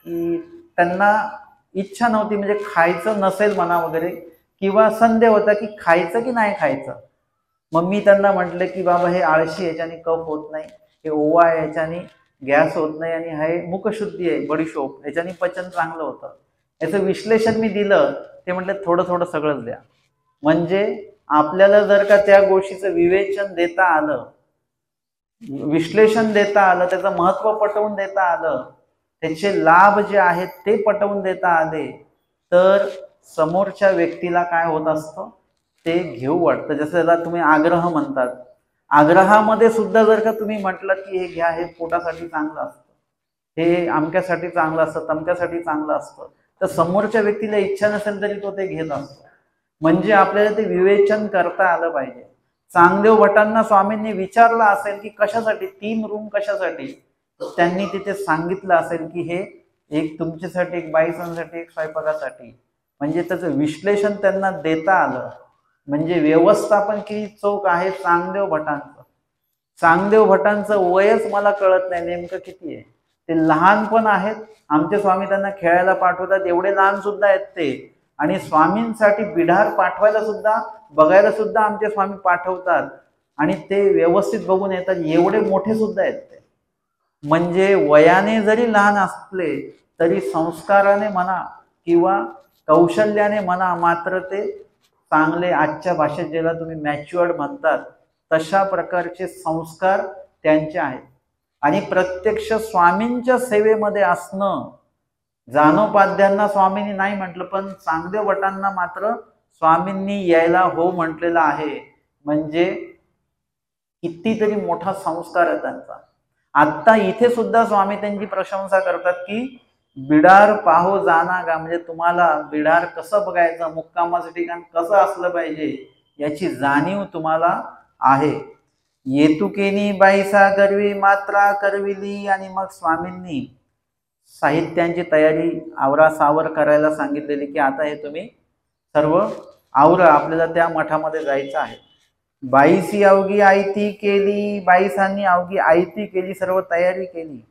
की त्यांना इच्छा नव्हती, म्हणजे खायचं नसेल म्हणा वगैरे, किंवा संदेह होता की खायचं की नाही खायचं. मग मी त्यांना म्हटलं की बाबा हे आळशी, याच्याने कफ होत नाही, हे ओवा आहे याच्याने गॅस होत नाही, आणि हे मुखशुद्धी आहे बडीशोप, याच्याने पचन चांगलं होतं. याचं विश्लेषण मी दिलं. ते म्हटलं थोडं थोडं सगळंच द्या. म्हणजे आपल्याला जर का त्या गोष्टीचं विवेचन देता आलं, विश्लेषण देता आलं, त्याचं महत्व पटवून देता आलं, त्याचे लाभ जे आहेत ते पटवून देता आले, तर समोरच्या व्यक्तीला काय होत असतं, ते घेऊ वाटतं. जसं त्याला तुम्ही आग्रह म्हणतात, आग्रहामध्ये सुद्धा जर का तुम्ही म्हटलं की हे घ्या, हे पोटासाठी चांगलं असतं, हे आमक्यासाठी चांगलं असतं, तमक्यासाठी चांगलं असतं, तर समोरच्या व्यक्तीला इच्छा नसेल तरी तो ते घेत असतो. म्हणजे आपल्याला ते विवेचन करता आलं पाहिजे. चांगदेव भटांना स्वामींनी विचारलं असेल की कशासाठी 3 रूम कशासाठी, त्यांनी तिथे सांगितलं असेल की हे एक तुमच्यासाठी, एक बाईसांसाठी, एक स्वयंपाकासाठी. म्हणजे त्याचं विश्लेषण त्यांना देता आलं. म्हणजे व्यवस्थापन किती चोख आहे चांगदेव भटांचं. चांगदेव भटांचं वयच मला कळत नाही नेमकं किती आहे. ते लहान पण आहेत, आमचे स्वामी त्यांना खेळायला पाठवतात, एवढे लहान सुद्धा आहेत ते. आणि स्वामींसाठी बिढार पाठवायला सुद्धा, बघायला सुद्धा आमचे स्वामी पाठवतात आणि ते व्यवस्थित बघून येतात, एवढे मोठे सुद्धा आहेत ते. म्हणजे वयाने जरी लहान असले तरी संस्काराने म्हणा किंवा कौशल्याने म्हणा, मात्र ते चांगले, आजच्या भाषेत ज्याला तुम्ही मॅच्युअर्ड म्हणतात तशा प्रकारचे संस्कार त्यांचे आहेत. आणि प्रत्यक्ष स्वामींच्या सेवेमध्ये असणं, जानोपाध्यांना स्वामींनी नाही म्हटलं, पण चांगदेव भटांना मात्र स्वामींनी यायला हो म्हटलेलं आहे. म्हणजे कितीतरी मोठा संस्कार आहे त्यांचा. आता इथे सुद्धा स्वामी त्यांची प्रशंसा करतात की बिडार पाहो जाना गा, म्हणजे तुम्हाला बिडार कसं बघायचं, मुक्कामाचं ठिकाण कसं असलं पाहिजे याची जाणीव तुम्हाला आहे. येतुकेनी बाईसा करवी मात्रा करविली. आणि मग स्वामींनी साहित्यांची तयारी आवरासावर करायला सांगितलेली की आता हे तुम्ही सर्व आवरा, आपल्याला त्या मठामध्ये जायचं आहे. बाईसी अवघी आयती केली, बाईसांनी अवघी आयती केली, सर्व तयारी केली.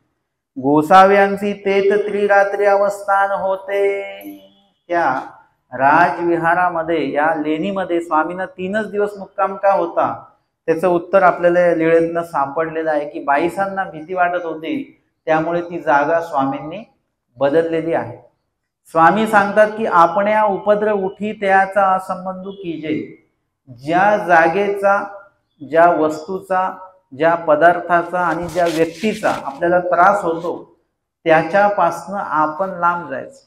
गोसाव्यांची तेथ त्रिरात्री अवस्थान होते. त्या राजविहारामध्ये, या लेणीमध्ये स्वामींना 3च दिवस मुक्काम का होता, त्याचं उत्तर आपल्याला लीळेतनं सापडलेलं आहे की बाईसांना भीती वाटत होती, त्यामुळे ती जागा स्वामींनी बदललेली आहे. स्वामी सांगतात की आपण्या उपद्रव उठी त्याचा असंबंध कीजे. ज्या जागेचा, ज्या वस्तूचा, ज्या पदार्थाचा आणि ज्या व्यक्तीचा आपल्याला त्रास होतो त्याच्यापासनं आपण लांब जायचं.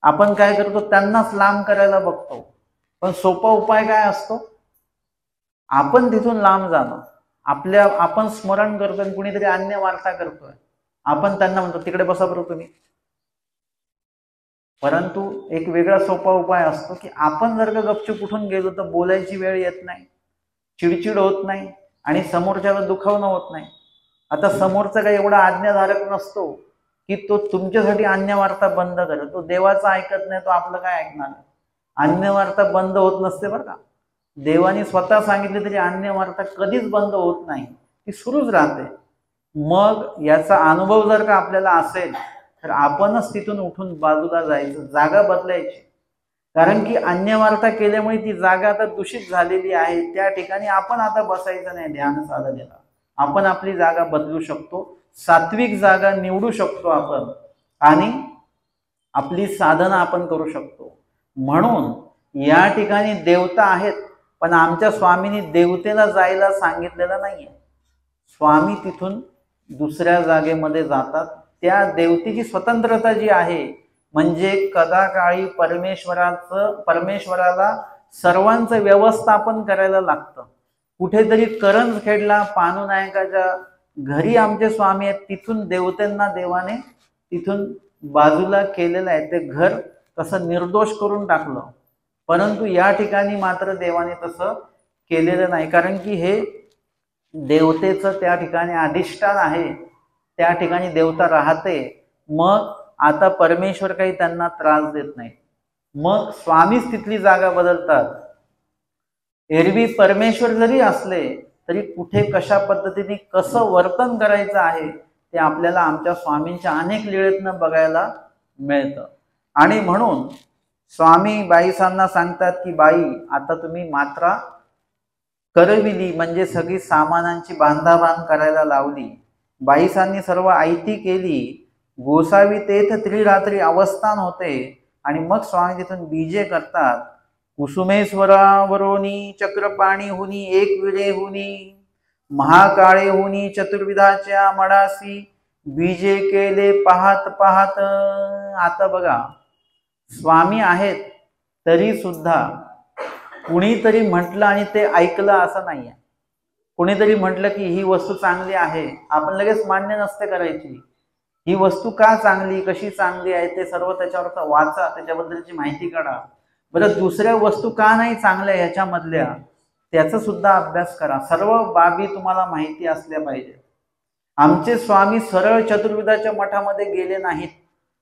आपण काय करतो, त्यांनाच लांब करायला बघतो. पण सोपा उपाय काय असतो, आपण तिथून लांब जाणं. आपण स्मरण करतोय, कुणीतरी अन्य वार्ता करतोय, आपण त्यांना म्हणतो तिकडे बसा बरं तुम्ही. परंतु एक वेगळा सोपा उपाय असतो की आपण जर का गपचूप उठून गेलो तर बोलायची वेळ येत नाही, चिडचिड होत नाही आणि समोरच्याला दुखावणं होत नाही. आता समोरचा काही एवढा आज्ञाधारक नसतो की तो तुमच्यासाठी अन्य वार्ता बंद करेल. तो देवाचा ऐकत नाही, तो आपलं काय ऐकणार. अन्य वार्ता बंद होत नसते बरं का. देवाने स्वतः सांगितले तरी अन्य वार्ता कधीच बंद होत नाही, ती सुरूच राहते. मग याचा अनुभव जर का आपल्याला असेल तर आपणच तिथून उठून बाजूला जायचं, जागा बदलायची. कारण की अन्य वार्ता केल्यामुळे ती जागा आता दूषित झालेली आहे. त्या ठिकाणी आपण आता बसायचं नाही ध्यान साधनेला. आपण आपली जागा बदलू शकतो, सात्विक जागा निवडू शकतो आपण आणि आपली साधना आपण करू शकतो. म्हणून या ठिकाणी देवता आहेत, पण आमच्या स्वामींनी देवतेला जायला सांगितलेलं नाहीये. स्वामी तिथून दुसऱ्या जागेमध्ये जातात. त्या देवतेची स्वतंत्रता जी आहे, म्हणजे कदाकाळी परमेश्वराला सर्वांचं व्यवस्थापन करायला लागतं. कुठेतरी करंजखेडला पानुनायकाच्या घरी आमचे स्वामी आहेत, तिथून देवतांना देवाने तिथून बाजूला केलेलं आहे. ते घर तसं निर्दोष करून टाकलं. परंतु या ठिकाणी मात्र देवाने तसं केलेलं नाही, कारण की हे देवतेचं त्या ठिकाणी अधिष्ठान आहे, त्या ठिकाणी देवता राहते. मग आता परमेश्वर काही त्यांना त्रास देत नाही. मग स्वामीच तिथली जागा बदलतात. एरवी परमेश्वर जरी असले तरी कुठे कशा पद्धतीने कसं वर्तन करायचं आहे ते आपल्याला आमच्या स्वामींच्या अनेक लीळेतनं बघायला मिळतं. आणि म्हणून स्वामी बाईसांना सांगतात की बाई आता तुम्ही मात्रा करविली, म्हणजे सगळी सामानांची बांधाबांध करायला लावली. बाईसांनी सर्व आयती केली. गोसावी तेथ त्रिरात्री अवस्थान होते आणि मग स्वामी तिथून बीजे करतात. कुसुमेश्वरावरोनी चक्रपाणी हुनी एक विरे हुनी महाकाळे हुनी चतुर्विधाच्या मडासी बीजे केले पाहत पाहत. आता बघा, स्वामी आहेत तरी सुद्धा कुणीतरी म्हटलं आणि ते ऐकलं असं नाहीये. कुणीतरी म्हटलं की ही वस्तू चांगली आहे, आपण लगेच मान्य नसते करायची. ही वस्तू का चांगली, कशी चांगली आहे ते सर्व त्याच्यावर वाचा, त्याच्याबद्दलची माहिती काढा. बरं, दुसऱ्या वस्तू का नाही चांगल्या ह्याच्यामधल्या त्याचा सुद्धा अभ्यास करा. सर्व बाबी तुम्हाला माहिती असल्या पाहिजे. आमचे स्वामी सरळ चतुर्विधाच्या मठामध्ये गेले नाहीत.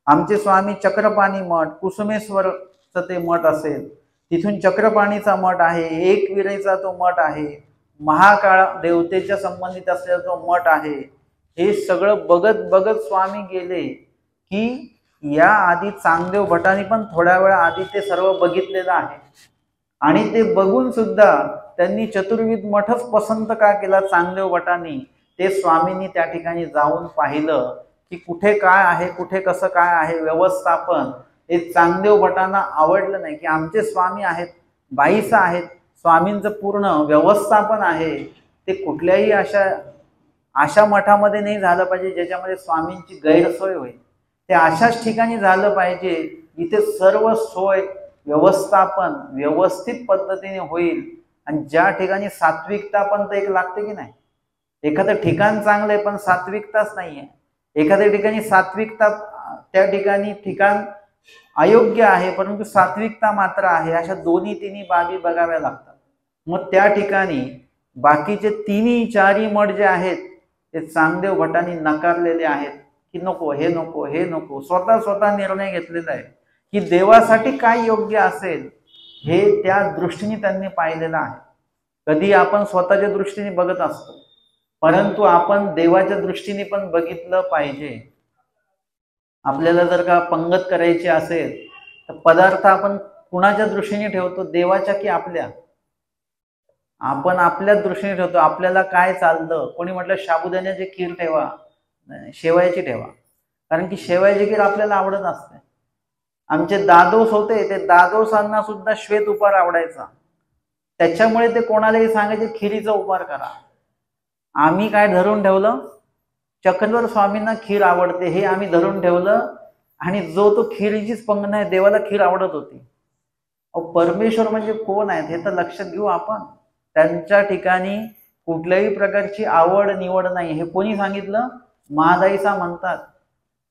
आमचे स्वामी चक्रपाणी मठ, कुसुमेश्वरचं ते मठ असेल, तिथून चक्रपाणीचा मठ आहे, एक विरेचा तो मठ आहे, महाकाळ देवतेच्या संबंधित असलेला तो मठ आहे. हे सगळं बघत बघत स्वामी गेले की या आधी चांगदेव भटांनी पण थोड्या वेळा आधी ते सर्व बघितलेलं आहे. आणि ते बघून सुद्धा त्यांनी चतुर्विध मठच पसंत का केला चांगदेव भटांनी, ते स्वामींनी त्या ठिकाणी जाऊन पाहिलं की कुठे काय आहे, कुठे कसं काय आहे व्यवस्थापन. हे चांगदेव भटांना आवडलं नाही की आमचे स्वामी आहेत, बाईसा आहेत, स्वामींचं पूर्ण व्यवस्थापन आहे, ते कुठल्याही अशा मठामध्ये नाही झालं पाहिजे ज्याच्यामध्ये स्वामींची गैरसोय होईल. ते अशाच ठिकाणी झालं पाहिजे इथे सर्व सोय व्यवस्थापन व्यवस्थित पद्धतीने होईल. आणि ज्या ठिकाणी सात्विकता पण तर एक लागते की नाही. एखादं ठिकाण चांगलं आहे पण सात्विकताच नाहीये, एखाद्या ठिकाणी सात्विकता, त्या ठिकाणी ठिकाण अयोग्य आहे परंतु सात्विकता मात्र आहे. अशा दोन्ही तिन्ही बाबी बघाव्या लागतात. मग त्या ठिकाणी बाकीचे तिन्ही चारही मठ जे आहेत ते चांगदेव भटांनी नकारलेले आहेत की नको, हे नको, हे नको. स्वतः निर्णय घेतलेला आहे की देवासाठी काय योग्य असेल हे त्या दृष्टीने त्यांनी पाहिलेलं आहे. कधी आपण स्वतःच्या दृष्टीने बघत असतो परंतु आपण देवाच्या दृष्टीने पण बघितलं पाहिजे. आपल्याला जर का पंगत करायची असेल तर पदार्थ आपण कुणाच्या दृष्टीने ठेवतो, देवाच्या की आपल्या? आपण आपल्या दृष्टीने ठेवतो. आपल्याला काय चालतं, कोणी म्हटलं साबुदाण्याची खीर ठेवा, शेवयाची ठेवा, कारण की शेवयाची खीर आपल्याला आवडत असते. आमचे दादोस होते, ते दादोसांना सुद्धा श्वेत उपार आवडायचा, त्याच्यामुळे ते कोणालाही सांगायचे खिरीचा उपार करा. आम्ही काय धरून ठेवलं, चक्रधर स्वामींना खीर आवडते हे आम्ही धरून ठेवलं आणि जो तो खिरीचीच पंगत आहे, देवाला खीर आवडत होती. परमेश्वर म्हणजे कोण आहेत हे तर लक्षात घेऊ आपण. त्यांच्या ठिकाणी कुठल्याही प्रकारची आवड निवड नाही. हे कोणी सांगितलं? महादाईसा म्हणतात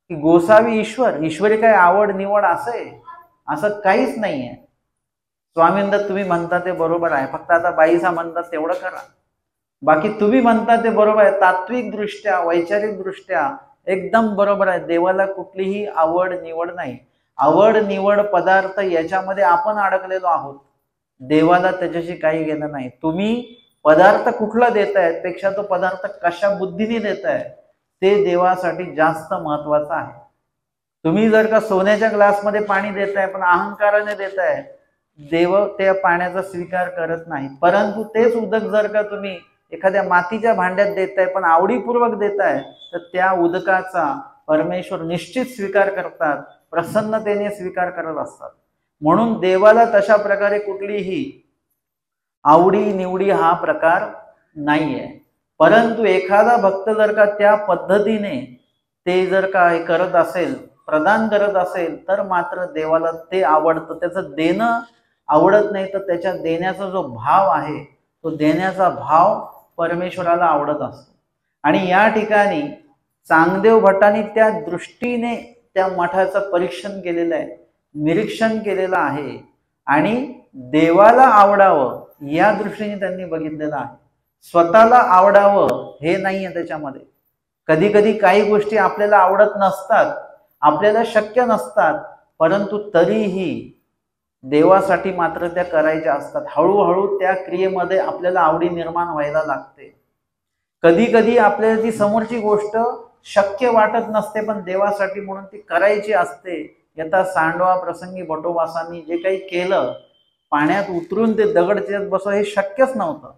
की गोसावी ईश्वर, ईश्वरी काय आवड निवड असं काहीच नाहीये. स्वामींदा तुम्ही म्हणता ते बरोबर आहे, फक्त आता बाईसा म्हणतात तेवढं करा, बाकी तुम्ही म्हणता ते बरोबर आहे. तात्विक दृष्ट्या वैचारिक दृष्ट्या एकदम बरोबर आहे. देवाला कुठलीही आवड निवड नाही. आवड निवड पदार्थ याच्यामध्ये आपण अडकलेलो आहोत, देवाला त्याच्याशी काही घेणं नाही. तुम्ही पदार्थ कुठला देताय पेक्षा तो पदार्थ कशा बुद्धीने देताय ते देवासाठी जास्त महत्वाचं आहे. तुम्ही जर का सोन्याच्या ग्लासमध्ये पाणी देताय पण अहंकाराने देताय, देव त्या पाण्याचा स्वीकार करत नाही. परंतु तेच उदक जर का तुम्ही एखाद्या मातीच्या भांड्यात देताय पण आवडीपूर्वक देताय तर त्या उदकाचा परमेश्वर निश्चित स्वीकार करतात, प्रसन्नतेने स्वीकार करत असतात. म्हणून देवाला तशा प्रकारे कुठलीही आवडी निवडी हा प्रकार नाहीये. परंतु एखादा भक्त जर का त्या पद्धतीने ते जर का हे करत असेल, प्रदान करत असेल तर मात्र देवाला ते आवडतं. त्याचं देणं आवडत नाही तर त्याच्या देण्याचा जो भाव आहे तो देण्याचा भाव परमेश्वराला आवडत असतो. आणि या ठिकाणी चांगदेव भटांनी त्या दृष्टीने त्या मठाचं परीक्षण केलेलं आहे, निरीक्षण केलेलं आहे आणि देवाला आवडावं या दृष्टीने त्यांनी बघितलेलं आहे. स्वतःला आवडावं हे नाहीये त्याच्यामध्ये. कधी कधी काही गोष्टी आपल्याला आवडत नसतात, आपल्याला शक्य नसतात, परंतु तरीही देवासाठी मात्र त्या करायच्या असतात. हळूहळू त्या क्रियेमध्ये आपल्याला आवडी निर्माण व्हायला लागते. कधी कधी आपल्याला ती समोरची गोष्ट शक्य वाटत नसते पण देवासाठी म्हणून ती करायची असते. यथा सांडवा प्रसंगी भटोबासांनी जे काही केलं, पाण्यात उतरून ते दगड त्यात बसव हे शक्यच नव्हतं,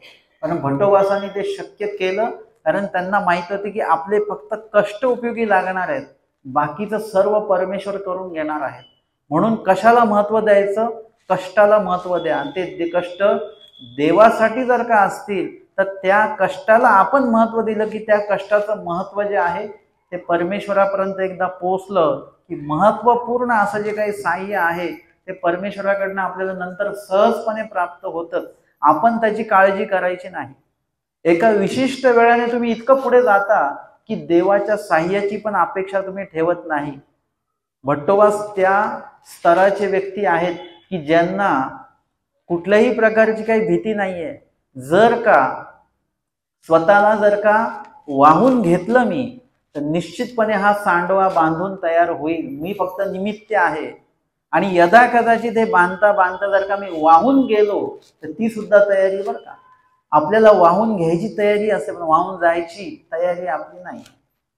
पण भटोबासांनी ते शक्य केलं कारण त्यांना माहित होते की आपले फक्त कष्ट उपयोगी लागणार आहेत, बाकीचं सर्व परमेश्वर करून घेणार आहेत. म्हणून कशाला महत्व द्यायचं? कष्टाला महत्व द्या. ते कष्ट देवासाठी जर का असतील तर त्या कष्टाला आपण महत्व दिलं की त्या कष्टाचं महत्व जे आहे ते परमेश्वरापर्यंत एकदा पोचलं की महत्वपूर्ण असं जे काही साह्य आहे ते परमेश्वराकडनं आपल्याला नंतर सहजपणे प्राप्त होतं. आपण त्याची काळजी करायची नाही. एका विशिष्ट वेळाने तुम्ही इतकं पुढे जाता की देवाच्या साह्याची पण अपेक्षा तुम्ही ठेवत नाही. भट्टोबास त्या स्तराचे व्यक्ती आहेत की ज्यांना कुठल्याही प्रकारची काही भीती नाहीये. जर का स्वतःला जर का वाहून घेतलं मी तर निश्चितपणे हा सांडवा बांधून तयार होईल. मी फक्त निमित्त आहे. आणि यदा कदाचित हे बांधता बांधता जर का मी वाहून गेलो तर ती सुद्धा तयारी बरं का. आपल्याला वाहून घ्यायची तयारी असते पण वाहून जायची तयारी आपली नाही.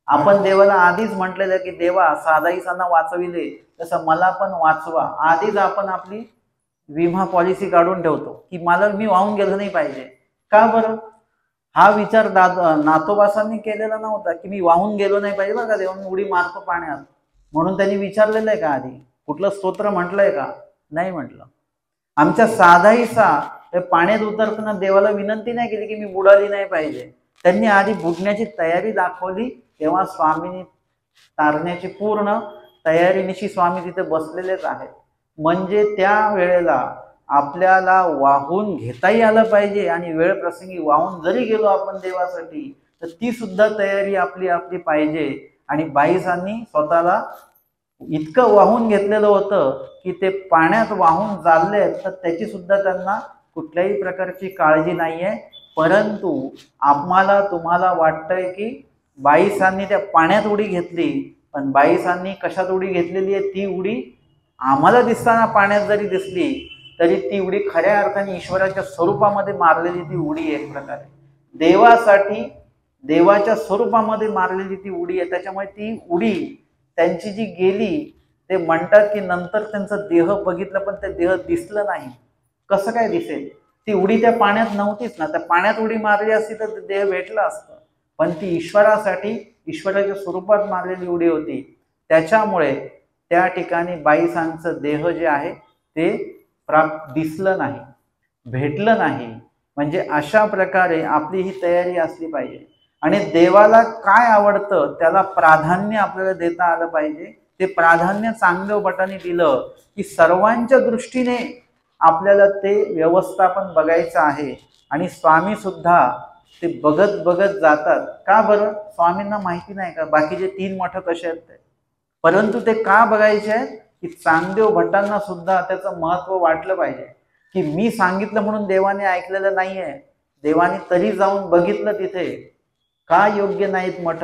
आपण देवाला आधीच म्हटलेलं की देवा साधाईसांना वाचविले तसं मला पण वाचवा. आधीच आपण आपली विमा पॉलिसी काढून ठेवतो की मी वाहून गेलो नाही पाहिजे. का बरं? हा विचार नाथोबासांनी केलेला नव्हता की मी वाहून गेलो नाही पाहिजे बरं का, देवा मी उडी मारतो पाण्यात म्हणून त्यांनी विचारलेलं आहे का? आधी कुठलं स्तोत्र म्हटलंय का? नाही म्हटलं. आमच्या साधाईसा पाण्यात उतरताना देवाला विनंती नाही केली की मी बुडाली नाही पाहिजे. त्यांनी आधी बुडण्याची तयारी दाखवली. तेव्हा स्वामींनी तारण्याची पूर्ण तयारीनिशी स्वामी तिथे बसलेलेच आहेत. म्हणजे त्या वेळेला आपल्याला वाहून घेताही आलं पाहिजे आणि वेळ प्रसंगी वाहून जरी गेलो आपण देवासाठी तर ती सुद्धा तयारी आपली आपली पाहिजे. आणि बाईसांनी स्वतःला इतकं वाहून घेतलेलं होतं की ते पाण्यात वाहून चालले तर त्याची सुद्धा त्यांना कुठल्याही प्रकारची काळजी नाहीये. परंतु आम्हाला तुम्हाला वाटतंय की बाईसांनी त्या पाण्यात उडी घेतली, पण बाईसांनी कशात उडी घेतलेली आहे? ती उडी आम्हाला दिसताना पाण्यात जरी दिसली तरी ती उडी खऱ्या अर्थाने ईश्वराच्या स्वरूपामध्ये मारलेली ती उडी आहे. एक प्रकारे देवासाठी देवाच्या स्वरूपामध्ये मारलेली ती उडी आहे. त्याच्यामुळे ती उडी त्यांची जी गेली ते म्हणतात की नंतर त्यांचा देह बघितलं पण ते देह दिसलं नाही. कसं काय दिसेल? ती उडी त्या पाण्यात नव्हतीच ना. त्या पाण्यात उडी मारली असती तर देह भेटला असतं. पण ती ईश्वरासाठी ईश्वराच्या स्वरूपात मारलेली उडी होती. त्याच्यामुळे त्या ठिकाणी बाईसांचं देह जे आहे ते दिसलं नाही, भेटलं नाही. म्हणजे अशा प्रकारे आपली ही तयारी असली पाहिजे. आणि देवाला काय आवडतं त्याला प्राधान्य आपल्याला देता आलं पाहिजे. ते प्राधान्य चांगल्या बटाने दिलं की सर्वांच्या दृष्टीने आपल्याला ते व्यवस्थापन बघायचं आहे. आणि स्वामी सुद्धा ते बघत बघत जातात. का बरं? स्वामींना माहिती नाही का बाकीचे 3 मठ कसे आहेत ते? परंतु ते का बघायचे आहेत की चांगदेव भट्टांना सुद्धा त्याचं महत्व वाटलं पाहिजे की मी सांगितलं म्हणून देवाने ऐकलेलं नाहीये. देवाने तरी जाऊन बघितलं तिथे का योग्य नाहीत मठ.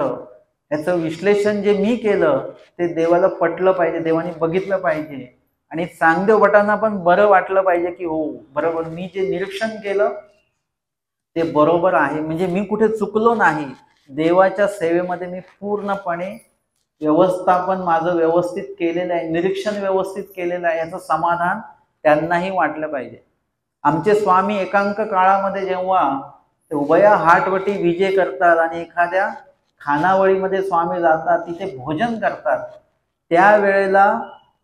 याचं विश्लेषण जे मी केलं ते देवाला पटलं पाहिजे, देवाने बघितलं पाहिजे. आणि चांगदेव भटांना पण बरं वाटलं पाहिजे की हो बरोबर मी जे निरीक्षण केलं ते बरोबर आहे. म्हणजे मी कुठे चुकलो नाही. देवाच्या सेवेमध्ये मी पूर्णपणे व्यवस्थापन माझं व्यवस्थित केलेलं आहे, निरीक्षण व्यवस्थित केलेलं आहे, याचं समाधान त्यांनाही वाटलं पाहिजे. आमचे स्वामी एकांक काळामध्ये जेव्हा उभया हाटवटी विजे करतात आणि एखाद्या खानावळीमध्ये स्वामी जातात, तिथे भोजन करतात, त्यावेळेला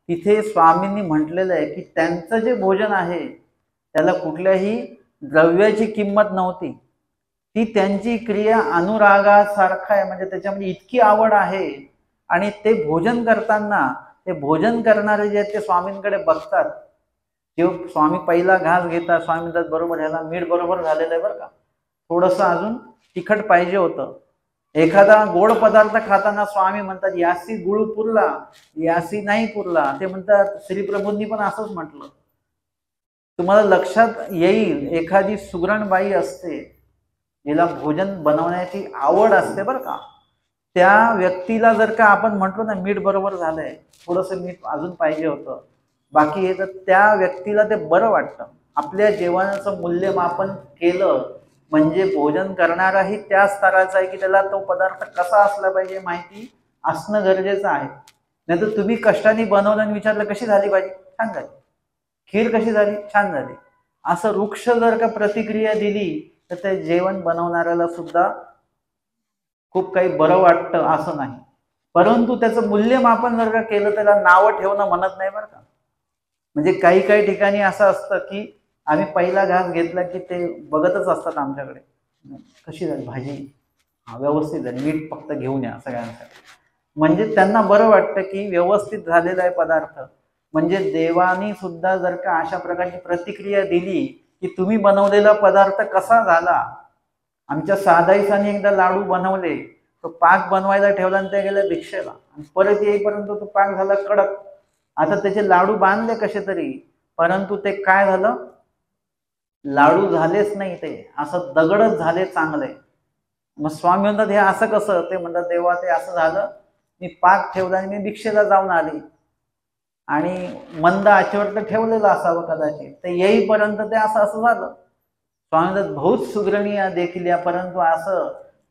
तिथे स्वामींनी म्हटलेलं आहे की त्यांचं जे भोजन आहे त्याला कुठल्याही द्रव्याची किंमत नव्हती. ती त्यांची क्रिया अनुरागासारखा आहे. म्हणजे त्याच्यामध्ये इतकी आवड आहे. आणि ते भोजन करताना ते भोजन करणारे जे आहेत ते स्वामींकडे बघतात. जेव्हा स्वामी पहिला घास घेतात स्वामी म्हणतात बरोबर ह्याला मीठ बरोबर झालेलं आहे बरं का, थोडंसं अजून तिखट पाहिजे होतं. एखादा गोड पदार्थ खाताना स्वामी म्हणतात यासी गुळ पुरला, यासी नाही पुरला. ते म्हणतात श्रीप्रभूंनी पण असंच म्हटलं. तुम्हाला लक्षात येईल एखादी सुगरणबाई असते जिला भोजन बनवण्याची आवड असते बरं का, त्या व्यक्तीला जर का आपण म्हटलो ना मीठ बरोबर झालंय, थोडंसं मीठ अजून पाहिजे होतं, बाकी हे, तर त्या व्यक्तीला ते बरं वाटतं. आपल्या जेवणाचं मूल्यमापन केलं म्हणजे भोजन करणाराही त्या स्तराचा आहे की त्याला तो पदार्थ कसा असला पाहिजे माहिती असणं गरजेचं आहे. नाही तर तुम्ही कष्टाने बनवलं आणि विचारलं कशी झाली भाजी, छान झाली. खीर कशी झाली, छान झाली. असं वृक्ष जर का प्रतिक्रिया दिली तर ते जेवण बनवणाऱ्याला सुद्धा खूप काही बरं वाटतं असं नाही. परंतु त्याचं मूल्यमापन जर का केलं त्याला नावं ठेवणं म्हणत नाही बरं का. म्हणजे काही काही ठिकाणी असं असतं की आम्ही पहिला घास घेतला की ते बघतच असतात आमच्याकडे, कशी झाली भाजी, हा व्यवस्थित झाली, मीठ फक्त घेऊन या सगळ्यांसाठी. म्हणजे त्यांना बरं वाटतं की व्यवस्थित झालेला आहे पदार्थ. म्हणजे देवानी सुद्धा जर का अशा प्रकारची प्रतिक्रिया दिली की तुम्ही बनवलेला पदार्थ कसा झाला. आमच्या सादाईसाने एकदा लाडू बनवले, तो पाक बनवायला ठेवला आणि ते गेल्या भिक्षेला, आणि परत येईपर्यंत तो पाक झाला कडक. आता त्याचे लाडू बांधले कसे तरी, परंतु ते काय झालं, लाडू झालेच नाही, ते असं दगडच झाले चांगले. मग स्वामी म्हणतात हे असं कसं, ते म्हणतात देवा ते असं झालं, मी पाक ठेवला आणि मी भिक्षेला जाऊन आली आणि मंद आचेवर तर ठेवलेलं असावं कदाचित, ते येईपर्यंत ते असं असं झालं. स्वामी म्हणतात बहुत सुग्रणीय देखील या, परंतु असं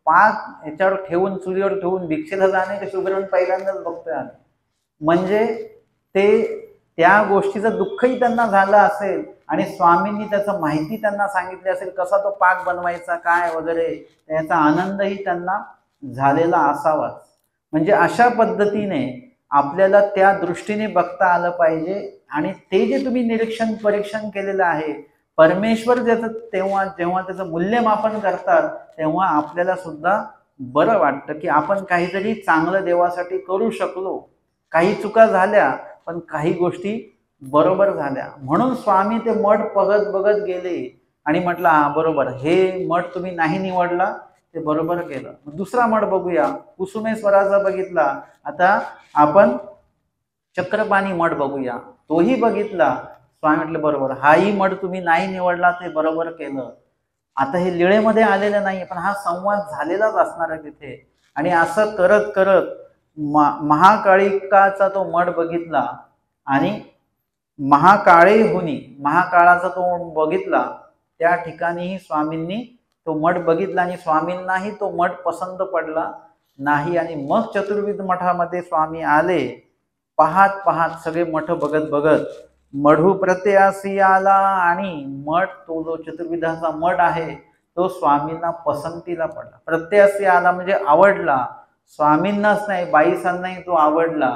पाक याच्यावर ठेवून चुलीवर ठेवून भिक्षेला जाणे ते सुग्रण पहिल्यांदाच बघतोय आम्ही. म्हणजे ते त्या गोष्टीचं दुःखही त्यांना झालं असेल आणि स्वामींनी त्याचं माहिती त्यांना सांगितली असेल कसा तो पाक बनवायचा काय वगैरे, त्याचा आनंदही त्यांना झालेला असावाच. म्हणजे अशा पद्धतीने आपल्याला त्या दृष्टीने बघता आलं पाहिजे. आणि ते जे तुम्ही निरीक्षण परीक्षण केलेलं आहे, परमेश्वर ज्याचं तेव्हा जेव्हा त्याचं मूल्यमापन करतात तेव्हा आपल्याला सुद्धा बरं वाटतं की आपण काहीतरी चांगलं देवासाठी करू शकलो. काही चुका झाल्या पण काही गोष्टी बरोबर झाल्या. म्हणून स्वामी ते मठ बघत बघत गेले आणि म्हटलं हा बरोबर, हे मठ तुम्ही नाही निवडला ते बरोबर केलं. दुसरा मठ बघूया. कुसुमेश्वराचा बघितला, आता आपण चक्रपाणी मठ बघूया, तोही बघितला. स्वामी म्हटलं बरोबर, हाही मठ तुम्ही नाही निवडला ते बरोबर केलं. आता हे लिळेमध्ये आलेलं नाही पण हा संवाद झालेलाच असणार आहे तिथे. आणि असं करत करत महाकाळिकाचा तो मठ बघितला आणि महाकाळाचा तो बघितला. त्या ठिकाणीही स्वामींनी तो मठ बघितला आणि स्वामींनाही तो मठ पसंत पडला नाही. आणि मग चतुर्विध मठामध्ये स्वामी आले. पाहत पाहत सगळे मठ बघत बघत मढू प्रत्ययासी आला आणि मठ, तो जो चतुर्विधाचा मठ आहे तो स्वामींना पसंतीला पडला. प्रत्ययासी आला म्हणजे आवडला, स्वामींनाच नाही बाईसांनाही तो आवडला.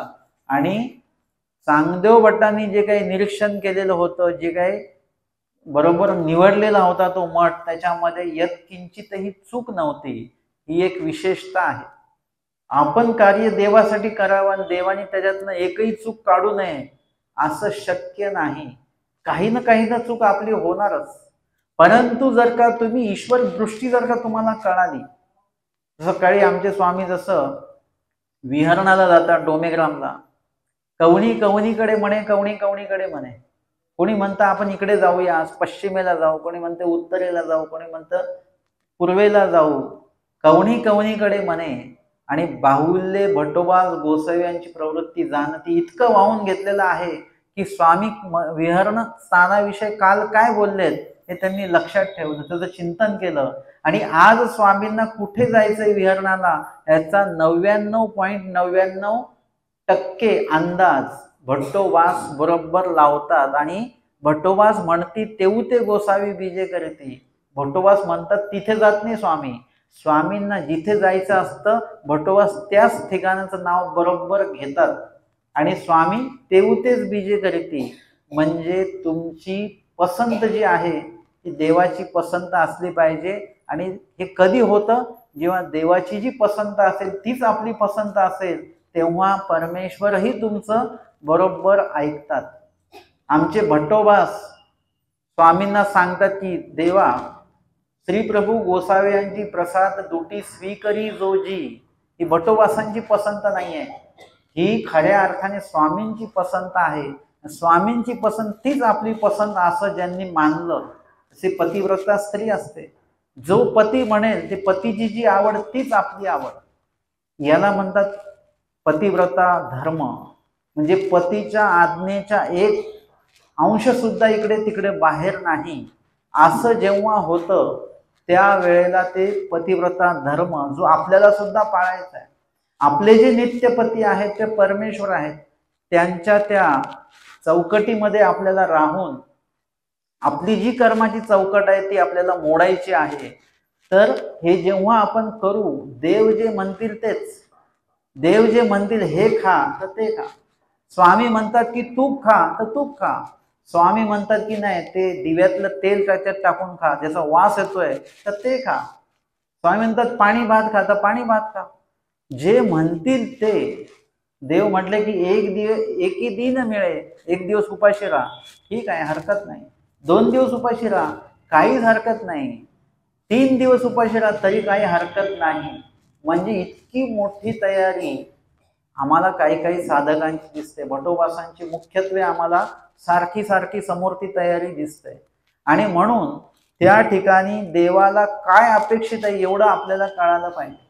आणि चांगदेव भट्टांनी जे काही निरीक्षण केलेलं होतं, जे काही बरोबर निवडलेला होता तो मठ, त्याच्यामध्ये यत्किंचितही चूक नव्हती. ही एक विशेषता आहे. आपण कार्य देवासाठी करावं आणि देवाने त्याच्यातनं एकही चूक काढू नये असं शक्य नाही. काही ना काही ना चूक आपली होणारच. परंतु जर का तुम्ही ईश्वर दृष्टी जर का तुम्हाला कळाली, सकाळी आमचे स्वामी जसं विहरणाला जातात डोमेग्रामला, कवणीकडे म्हणे, कवणीकडे म्हणे. कोणी म्हणतं आपण इकडे जाऊया, आज पश्चिमेला जाऊ, कोणी म्हणतं उत्तरेला जाऊ, कोणी म्हणतं पूर्वेला जाऊ, कवणीकडे म्हणे. आणि बाहुल्य भट्टोबा गोसावी यांची प्रवृत्ती जाणती इतकं वाहून घेतलेलं आहे की स्वामी विहरण स्थानाविषयी काल काय बोललेत हे त्यांनी लक्षात ठेवलं, त्याचं चिंतन केलं. आणि आज स्वामींना कुठे जायचंय विहरणाला याचा 99.99% अंदाज भट्टोबास बरोबर लावतात. आणि भट्टोबास म्हणती तेऊ ते गोसावी बीजे करती. भट्टोबास म्हणतात तिथे जात नाही स्वामी, स्वामींना जिथे जायचं असतं भट्टोबास त्याच ठिकाणाचं नाव बरोबर घेतात. आणि स्वामी तेऊ तेच बीजे करती. म्हणजे तुमची पसंत जी आहे ती देवाची पसंत असली पाहिजे. आणि हे कधी होतं, जेव्हा देवाची जी पसंत असेल तीच आपली पसंत असेल तेव्हा परमेश्वरही तुमचं बरोबर ऐकतात. आमचे भट्टोबास स्वामींना सांगतात की देवा श्री प्रभू गोसावे यांची प्रसाद दुटी स्वीकरी जोजी. ही भट्टोबासांची पसंत नाहीये, ही खऱ्या अर्थाने स्वामींची पसंत आहे. स्वामींची पसंत तीच आपली पसंत असं ज्यांनी मानलं, असे पतिव्रता स्त्री असते. जो पती म्हणेल ते पतीची जी आवड तीच आपली आवड. याला म्हणतात पतिव्रता धर्म. म्हणजे पतीच्या आज्ञेच्या एक अंश सुद्धा इकडे तिकडे बाहेर नाही. असं जेव्हा होतं त्यावेळेला ते पतिव्रता धर्म जो आपल्याला सुद्धा पाळायचा आहे. आपले जे नित्यपती आहेत ते परमेश्वर आहेत, त्यांच्या त्या चौकटीमध्ये आपल्याला राहून आपली जी कर्माची चौकट आहे ती आपल्याला मोडायची आहे. तर हे जेव्हा आपण करू, देव जे म्हणतील तेच, देव जे म्हणतील हे खा तर ते खा. स्वामी म्हणतात की तूप खा तर तूप खा, स्वामी म्हणतात की नाही ते दिव्यातलं तेल त्याच्यात टाकून खा, त्याचा वास येतोय तर ते खा, स्वामी म्हणतात पाणी भात खा तर पाणी भात खा. जे म्हणतील ते. देव म्हटले की एकी दिन मिळे, एक दिवस उपाशी राहा, ठीक आहे, हरकत नाही. 2 दिवस उपाशी राहा, काहीच हरकत नाही. 3 दिवस उपाशी राहा तरी काही हरकत नाही. म्हणजे इतकी मोठी तयारी आम्हाला काही काही साधकांची दिसते. भटोबासांची मुख्यत्वे आम्हाला सारखी सारखी समोर ती तयारी दिसते. आणि म्हणून त्या ठिकाणी देवाला काय अपेक्षित आहे एवढं आपल्याला कळायला पाहिजे.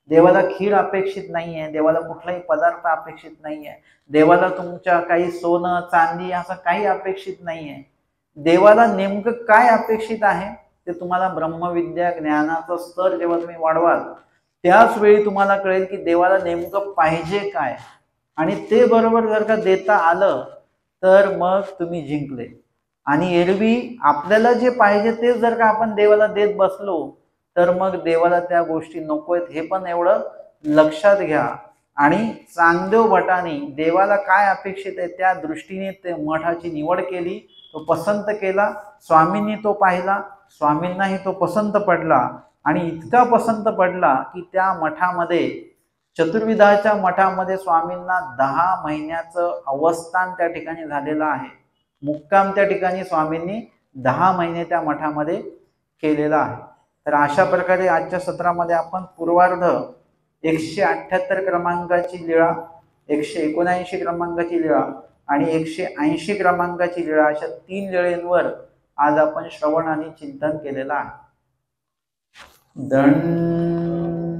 देवाला खीर अपेक्षित नाहीये, देवाला कुठलाही पदार्थ अपेक्षित नाहीये, देवाला तुमच्या काही सोनं चांदी असं काही अपेक्षित नाहीये. देवाला नेमकं काय अपेक्षित आहे ते तुम्हाला ब्रह्मविद्या ज्ञानाचं स्तर जेव्हा तुम्ही वाढवाल त्याच वेळी तुम्हाला कळेल की देवाला नेमकं पाहिजे काय. आणि ते बरोबर जर का देता आलं तर मग तुम्ही जिंकले. आणि एरवी आपल्याला जे पाहिजे ते जर का आपण देवाला देत बसलो तर मग देवाला त्या गोष्टी नको आहेत हे पण एवढं लक्षात घ्या. आणि चांगदेव भटांनी देवाला काय अपेक्षित आहे त्या दृष्टीने ते मठाची निवड केली, तो पसंत केला, स्वामींनी तो पाहिला, स्वामींनाही तो पसंत पडला. आणि इतका पसंत पडला की त्या मठामध्ये चतुर्विधाच्या मठामध्ये स्वामींना 10 महिन्याचं अवस्थान त्या ठिकाणी झालेलं आहे. मुक्काम त्या ठिकाणी स्वामींनी 10 महिने त्या मठामध्ये केलेला आहे. तर अशा प्रकारे आजच्या सत्रामध्ये आपण पूर्वार्ध 178 क्रमांकाची लीळा, 179 क्रमांकाची लीळा आणि 180 क्रमांकाची लीळा अशा 3 लीळेंवर आज आपण श्रवण आणि चिंतन केलेलं आहे. दंडवत